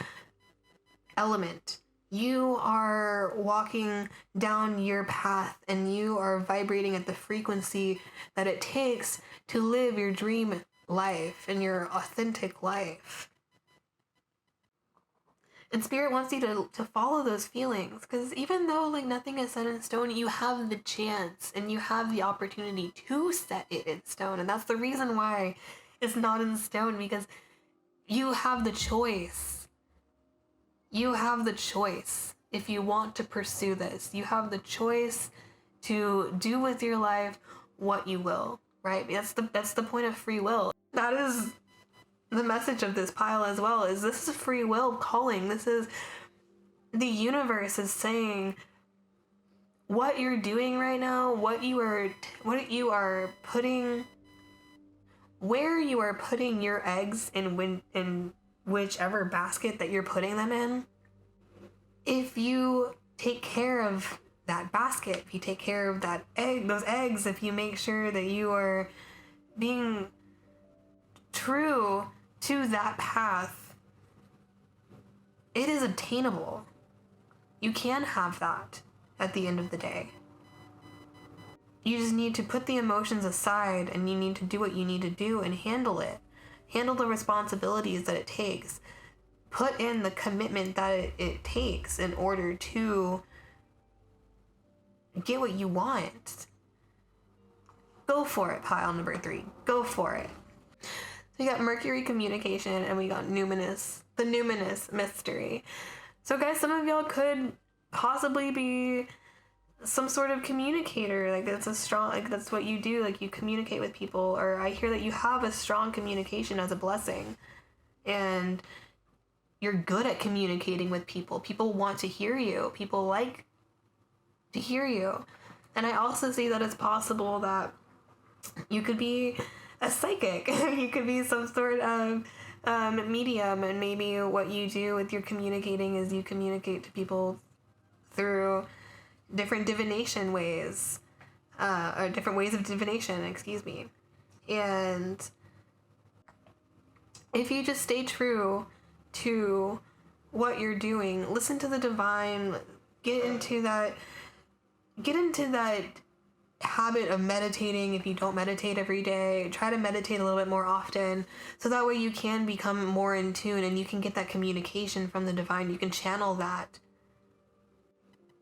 element. You are walking down your path, and you are vibrating at the frequency that it takes to live your dream life and your authentic life. And Spirit wants you to follow those feelings, because even though like nothing is set in stone, you have the chance and you have the opportunity to set it in stone. And that's the reason why it's not in stone, because you have the choice. You have the choice. If you want to pursue this, you have the choice to do with your life what you will, right? That's the point of free will. That is the message of this pile as well is this is free will calling. This is the universe is saying what you're doing right now, what you are putting, where you are putting your eggs in whichever basket that you're putting them in. If you take care of that basket, if you take care of those eggs, if you make sure that you are being true to that path, it is attainable. You can have that at the end of the day. You just need to put the emotions aside and you need to do what you need to do and handle it. Handle the responsibilities that it takes. Put in the commitment that it takes in order to get what you want. Go for it, pile number 3. Go for it. So we got Mercury communication and we got numinous, the numinous mystery. So guys, some of y'all could possibly be some sort of communicator. Like that's a strong, like that's what you do. Like you communicate with people, or I hear that you have a strong communication as a blessing and you're good at communicating with people. People want to hear you. People like to hear you. And I also see that it's possible that you could be a psychic. You could be some sort of medium, and maybe what you do with your communicating is you communicate to people through different divination ways, or different ways of divination, excuse me. And if you just stay true to what you're doing, listen to the divine, get into that habit of meditating. If you don't meditate every day, try to meditate a little bit more often, so that way you can become more in tune and you can get that communication from the divine. You can channel that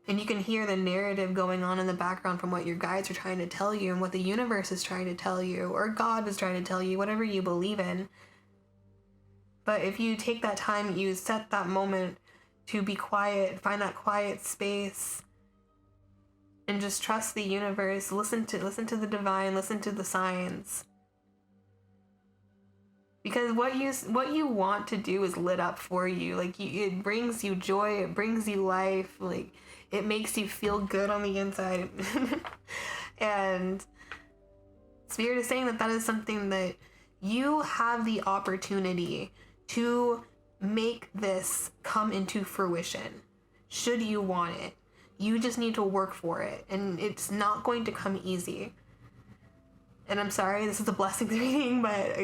and you can hear the narrative going on in the background from what your guides are trying to tell you and what the universe is trying to tell you, or God is trying to tell you, whatever you believe in. But if you take that time, you set that moment to be quiet, find that quiet space, and just trust the universe. Listen to the divine, listen to the signs. Because what you want to do is lit up for you. Like it brings you joy, it brings you life, like it makes you feel good on the inside. And Spirit is saying that is something that you have the opportunity to make this come into fruition, should you want it. You just need to work for it, and it's not going to come easy. And I'm sorry, this is a blessing reading, but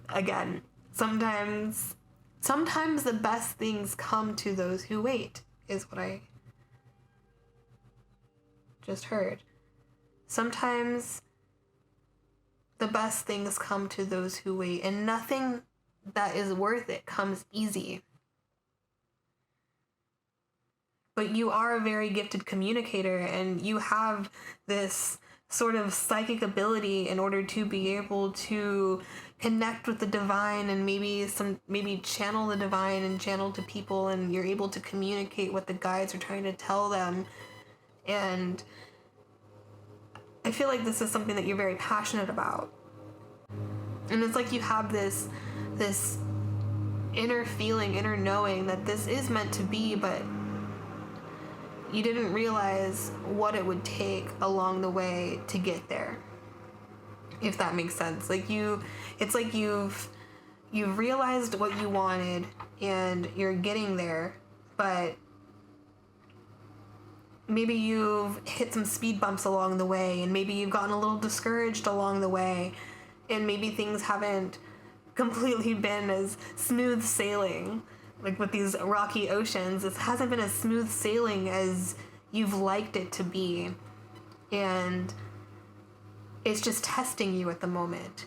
again, sometimes the best things come to those who wait, is what I just heard. Sometimes the best things come to those who wait, and nothing that is worth it comes easy. But you are a very gifted communicator, and you have this sort of psychic ability in order to be able to connect with the divine and maybe channel the divine and channel to people, and you're able to communicate what the guides are trying to tell them. And I feel like this is something that you're very passionate about. And it's like you have this inner feeling, inner knowing that this is meant to be, but you didn't realize what it would take along the way to get there, if that makes sense. Like it's like you've realized what you wanted and you're getting there, but maybe you've hit some speed bumps along the way, and maybe you've gotten a little discouraged along the way, and maybe things haven't completely been as smooth sailing. Like with these rocky oceans, it hasn't been as smooth sailing as you've liked it to be. And it's just testing you at the moment.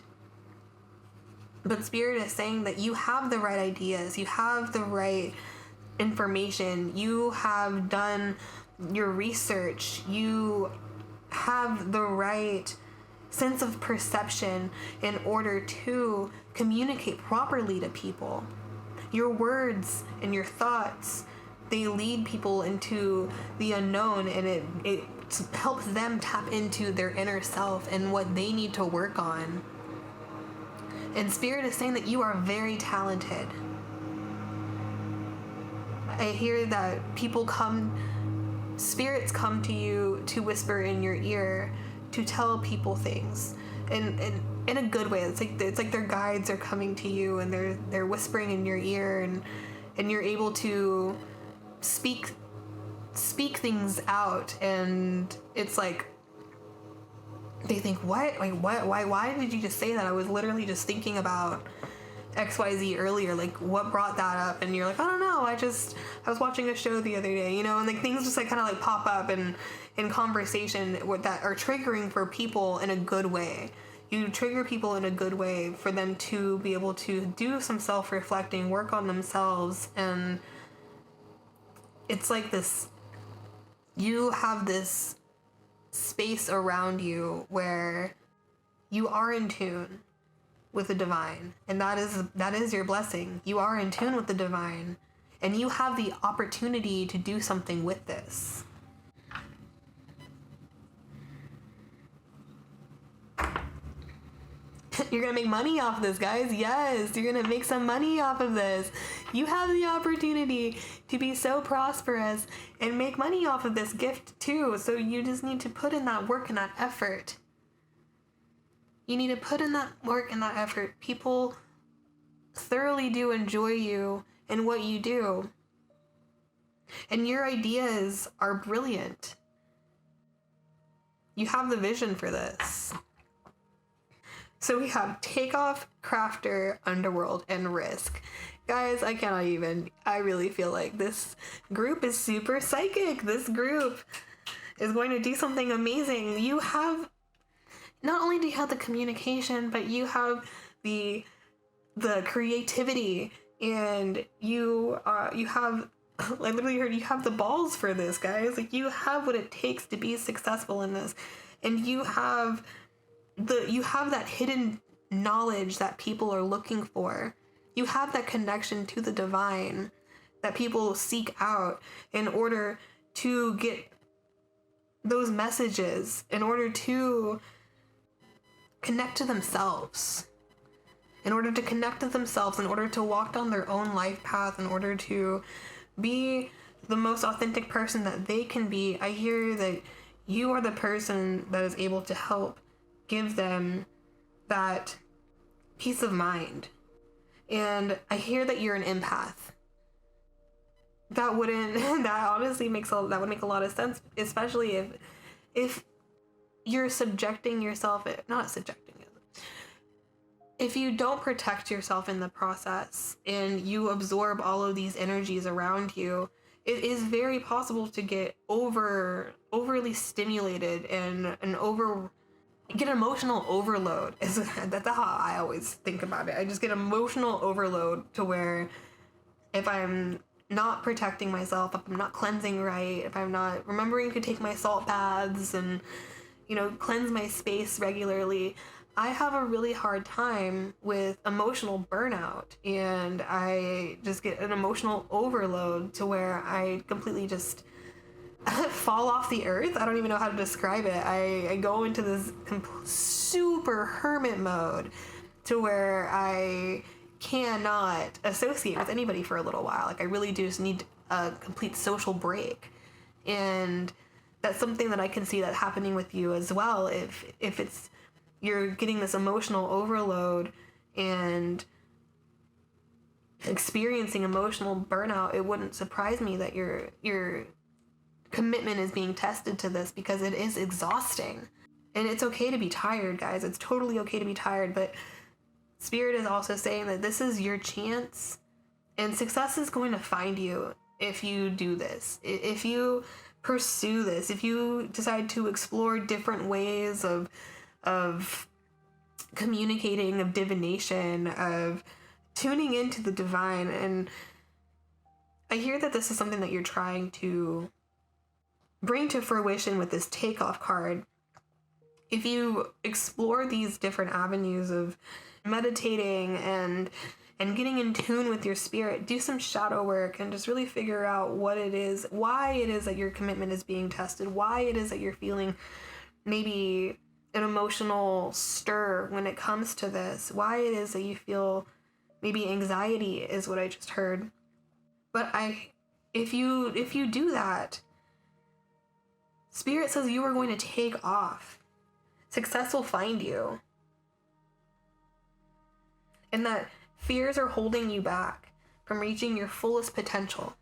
But Spirit is saying that you have the right ideas, you have the right information, you have done your research, you have the right sense of perception in order to communicate properly to people. Your words and your thoughts, they lead people into the unknown, and it helps them tap into their inner self and what they need to work on. And Spirit is saying that you are very talented. I hear that spirits come to you to whisper in your ear, to tell people things, and in a good way. It's like their guides are coming to you, and they're whispering in your ear, and you're able to speak things out, and it's like they think, what? Like, what? Why did you just say that? I was literally just thinking about XYZ earlier. Like, what brought that up? And you're like, I don't know. I was watching a show the other day, you know, and like things just like kind of like pop up in conversation that are triggering for people in a good way. You trigger people in a good way for them to be able to do some self-reflecting, work on themselves, and it's like this, you have this space around you where you are in tune with the divine, and that is your blessing. You are in tune with the divine, and you have the opportunity to do something with this. You're gonna make money off of this, guys. Yes, you're gonna make some money off of this. You have the opportunity to be so prosperous and make money off of this gift too. So you just need to put in that work and that effort. You need to put in that work and that effort. People thoroughly do enjoy you and what you do. And your ideas are brilliant. You have the vision for this. So we have Takeoff, Crafter, Underworld, and Risk. Guys, I really feel like this group is super psychic. This group is going to do something amazing. You have, not only do you have the communication, but you have the creativity, and you have, I literally heard you have the balls for this, guys. Like, you have what it takes to be successful in this, and you have that hidden knowledge that people are looking for. You have that connection to the divine that people seek out in order to get those messages, in order to connect to themselves, in order to walk down their own life path, in order to be the most authentic person that they can be. I hear that you are the person that is able to help give them that peace of mind. And I hear that you're an empath. That would make a lot of sense, especially if you're subjecting yourself, if you don't protect yourself in the process and you absorb all of these energies around you, it is very possible to get overly stimulated and get emotional overload. That's how I always think about it. I just get emotional overload to where if I'm not protecting myself, if I'm not cleansing right, if I'm not remembering to take my salt baths and, cleanse my space regularly, I have a really hard time with emotional burnout, and I just get an emotional overload to where I completely just fall off the earth. I don't even know how to describe it. I go into this super hermit mode to where I cannot associate with anybody for a little while. Like, I really do just need a complete social break. And that's something that I can see that happening with you as well. If it's, you're getting this emotional overload and experiencing emotional burnout, it wouldn't surprise me that your commitment is being tested to this, because it is exhausting. And it's okay to be tired, guys. It's totally okay to be tired, but Spirit is also saying that this is your chance, and success is going to find you if you do this. If you pursue this, if you decide to explore different ways of communicating, of divination, of tuning into the divine. And I hear that this is something that you're trying to bring to fruition with this Takeoff card. If you explore these different avenues of meditating and getting in tune with your spirit, do some shadow work and just really figure out what it is, why it is that your commitment is being tested, why it is that you're feeling maybe an emotional stir when it comes to this, why it is that you feel maybe anxiety is what I just heard. But if you do that, Spirit says you are going to take off. Success will find you. And that fears are holding you back from reaching your fullest potential.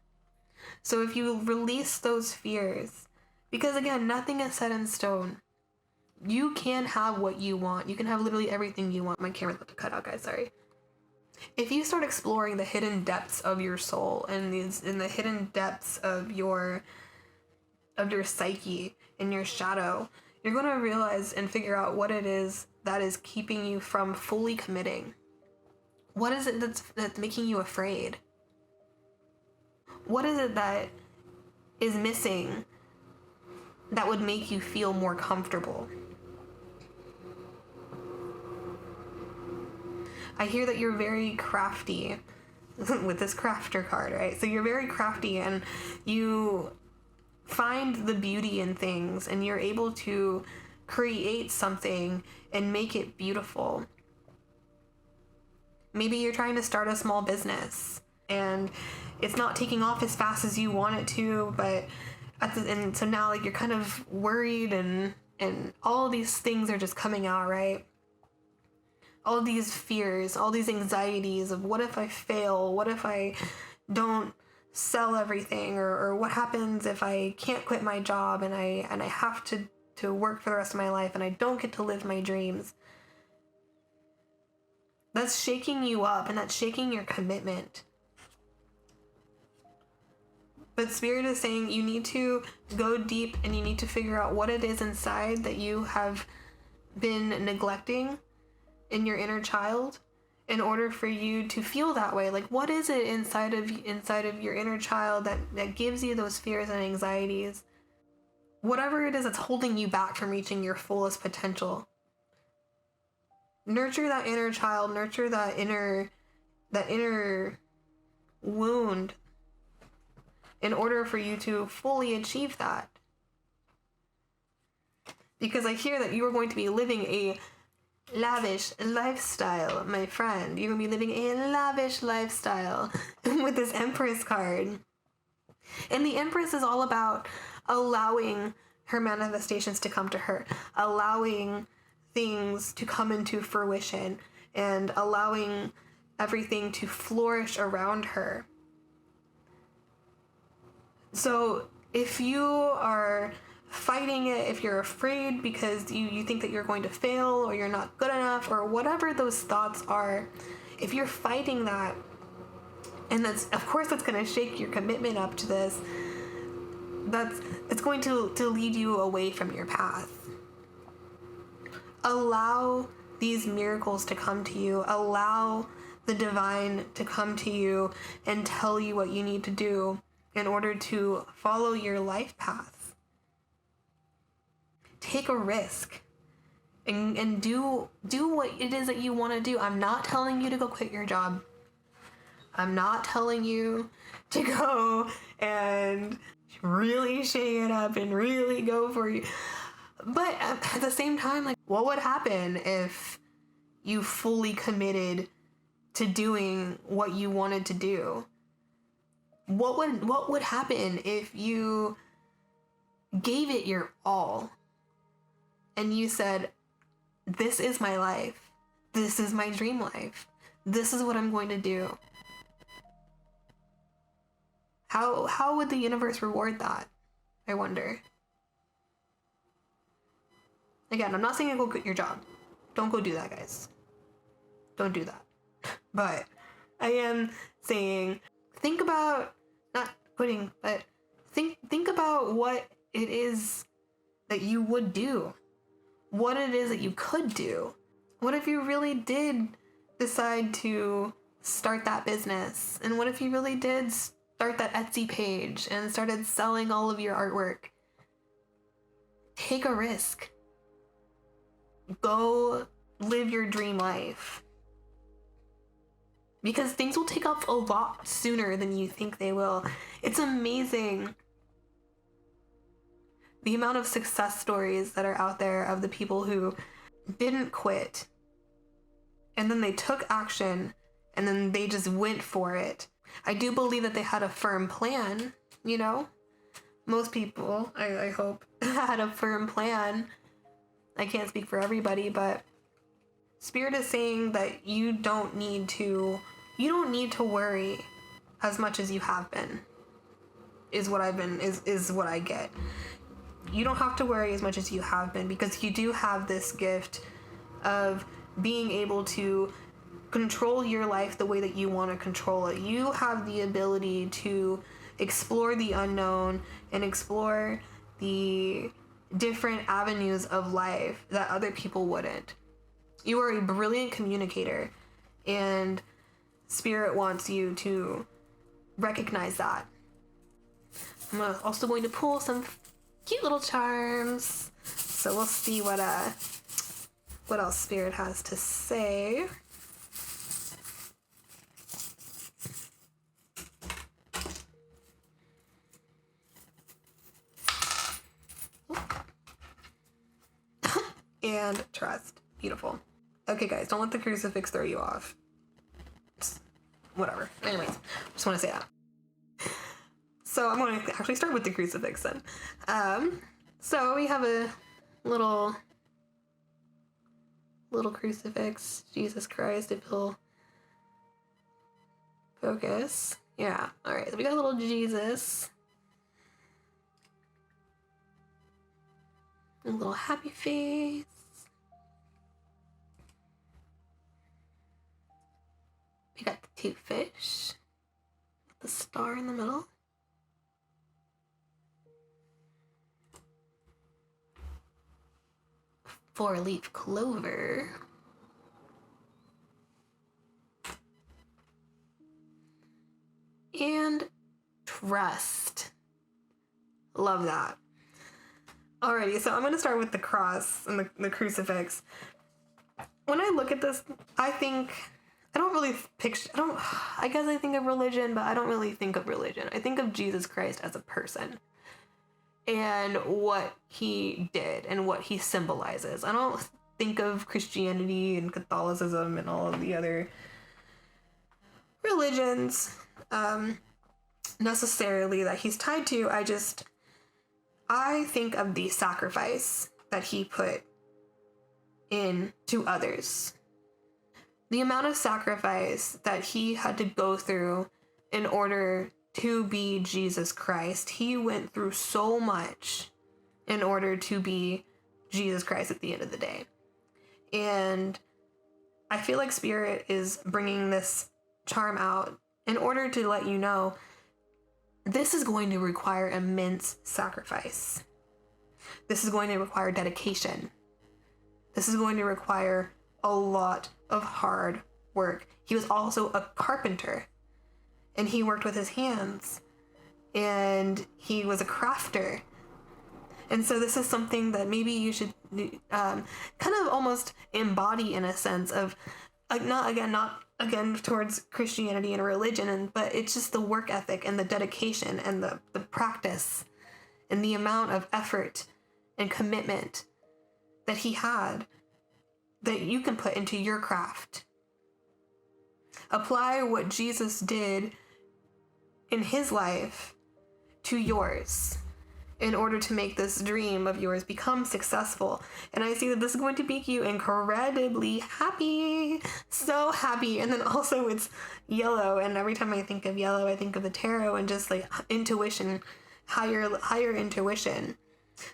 So if you release those fears, because again, nothing is set in stone. You can have what you want. You can have literally everything you want. My camera's about to cut out, guys, sorry. If you start exploring the hidden depths of your soul and in the hidden depths of your psyche, in your shadow, you're going to realize and figure out what it is that is keeping you from fully committing. What is it that's making you afraid? What is it that is missing that would make you feel more comfortable? I hear that you're very crafty with this crafter card, right? So you're very crafty and you find the beauty in things and you're able to create something and make it beautiful. Maybe you're trying to start a small business and it's not taking off as fast as you want it to, but and so now like you're kind of worried and all these things are just coming out, right? All these fears, all these anxieties of what if I fail? What if I don't sell everything? Or what happens if I can't quit my job and I have to work for the rest of my life and I don't get to live my dreams? That's shaking you up and that's shaking your commitment. But Spirit is saying you need to go deep and you need to figure out what it is inside that you have been neglecting in your inner child in order for you to feel that way. Like, what is it inside of your inner child that gives you those fears and anxieties? Whatever it is that's holding you back from reaching your fullest potential. Nurture that inner child, nurture that inner wound in order for you to fully achieve that. Because I hear that you are going to be living a lavish lifestyle, my friend. You're going to be living a lavish lifestyle with this Empress card. And the Empress is all about allowing her manifestations to come to her, allowing things to come into fruition, and allowing everything to flourish around her. So if you are fighting it, if you're afraid because you think that you're going to fail or you're not good enough or whatever those thoughts are, if you're fighting that, and that's going to shake your commitment up to this, it's going to lead you away from your path. Allow these miracles to come to you. Allow the divine to come to you and tell you what you need to do in order to follow your life path. Take a risk and do what it is that you want to do. I'm not telling you to go quit your job. I'm not telling you to go and really shake it up and really go for you. But at the same time, like, what would happen if you fully committed to doing what you wanted to do? What would happen if you gave it your all and you said, this is my life. This is my dream life. This is what I'm going to do. How would the universe reward that? I wonder. Again, I'm not saying go quit your job. Don't go do that, guys. Don't do that. But I am saying, think about not quitting, but think about what it is that you would do. What it is that you could do. What if you really did decide to start that business? And what if you really did start that Etsy page and started selling all of your artwork? Take a risk. Go live your dream life. Because things will take off a lot sooner than you think they will. It's amazing the amount of success stories that are out there of the people who didn't quit and then they took action and then they just went for it. I do believe that they had a firm plan, you know? Most people, I hope, had a firm plan. I can't speak for everybody, but Spirit is saying that you don't need to worry as much as you have been, is what I get. You don't have to worry as much as you have been, because you do have this gift of being able to control your life the way that you want to control it. You have the ability to explore the unknown and explore the different avenues of life that other people wouldn't. You are a brilliant communicator, and Spirit wants you to recognize that. I'm also going to pull some cute little charms, so we'll see what else Spirit has to say. And trust. Beautiful. Okay, guys, don't let the crucifix throw you off. Just whatever. Anyways, just want to say that. So I'm going to actually start with the crucifix then. So we have a little crucifix, Jesus Christ, if he'll focus. Yeah, all right, so we got a little Jesus. A little happy face. We got the two fish with the star in the middle. Four-leaf clover. And trust. Love that. Alrighty, so I'm going to start with the cross and the crucifix. When I look at this, I think, I guess I think of religion, but I don't really think of religion. I think of Jesus Christ as a person and what he did and what he symbolizes. I don't think of Christianity and Catholicism and all of the other religions necessarily that he's tied to. I think of the sacrifice that he put in to others. The amount of sacrifice that he had to go through in order to be Jesus Christ. He went through so much in order to be Jesus Christ at the end of the day. And I feel like Spirit is bringing this charm out in order to let you know this is going to require immense sacrifice. This is going to require dedication. This is going to require a lot of hard work. He was also a carpenter, and he worked with his hands, and he was a crafter. And so this is something that maybe you should kind of almost embody in a sense of, not again towards Christianity and religion, but it's just the work ethic and the dedication and the practice and the amount of effort and commitment that he had that you can put into your craft. Apply what Jesus did in his life to yours in order to make this dream of yours become successful. And I see that this is going to make you incredibly happy. So happy. And then also it's yellow, and every time I think of yellow, I think of the tarot and just like intuition, higher intuition.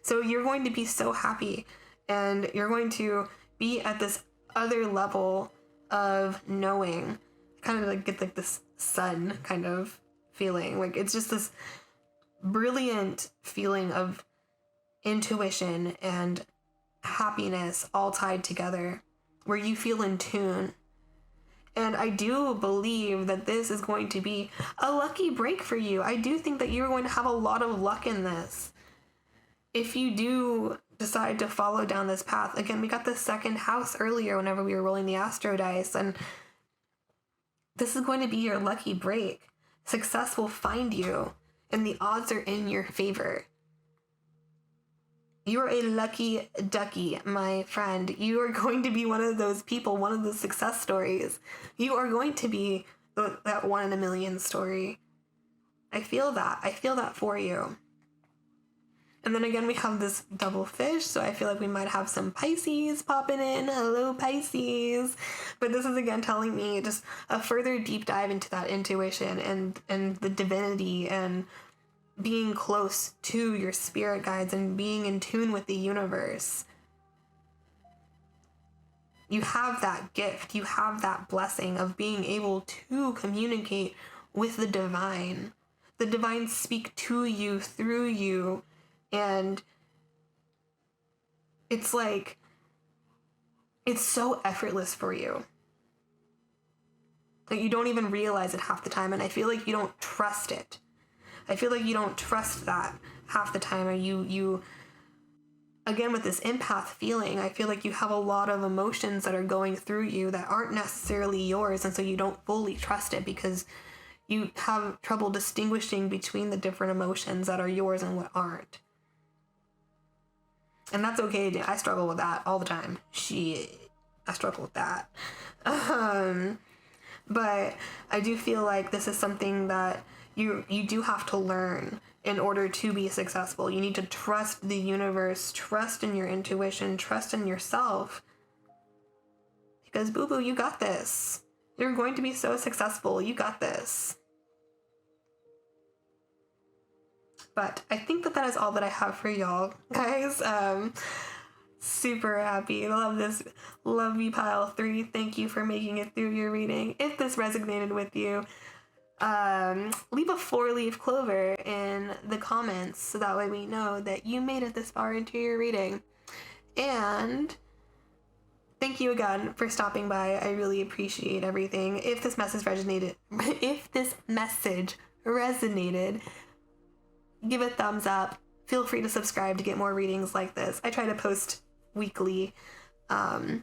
So you're going to be so happy, and you're going to be at this other level of knowing, kind of like get like this sun kind of feeling. Like it's just this brilliant feeling of intuition and happiness all tied together, where you feel in tune. And I do believe that this is going to be a lucky break for you. I do think that you're going to have a lot of luck in this. If you do decide to follow down this path, again, we got the second house earlier whenever we were rolling the astro dice, and this is going to be your lucky break. Success will find you, and the odds are in your favor. You are a lucky ducky, my friend. You are going to be one of those people, one of those success stories. You are going to be that 1 in a million story. I feel that. I feel that for you. And then again, we have this double fish, so I feel like we might have some Pisces popping in. Hello, Pisces. But this is again telling me just a further deep dive into that intuition and the divinity and being close to your spirit guides and being in tune with the universe. You have that gift. You have that blessing of being able to communicate with the divine. The divine speak to you, through you. And it's like, it's so effortless for you. Like, you don't even realize it half the time. And I feel like you don't trust it. I feel like you don't trust that half the time. Or you again, with this empath feeling, I feel like you have a lot of emotions that are going through you that aren't necessarily yours. And so you don't fully trust it because you have trouble distinguishing between the different emotions that are yours and what aren't. And that's okay. I struggle with that all the time. I struggle with that. But I do feel like this is something that you do have to learn in order to be successful. You need to trust the universe, trust in your intuition, trust in yourself. Because boo-boo, you got this. You're going to be so successful. You got this. But I think that is all that I have for y'all, guys. Super happy. Love this. Love you, Pile 3. Thank you for making it through your reading. If this resonated with you, leave a 4-leaf clover in the comments so that way we know that you made it this far into your reading. And thank you again for stopping by. I really appreciate everything. If this message resonated, give a thumbs up. Feel free to subscribe to get more readings like this. I try to post weekly. I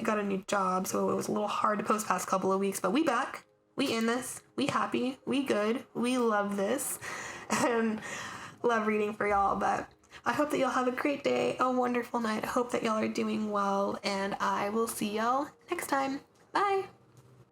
got a new job, so it was a little hard to post past couple of weeks, but we back. We in this. We happy. We good. We love this. And love reading for y'all. But I hope that y'all have a great day, a wonderful night. I hope that y'all are doing well, and I will see y'all next time. Bye.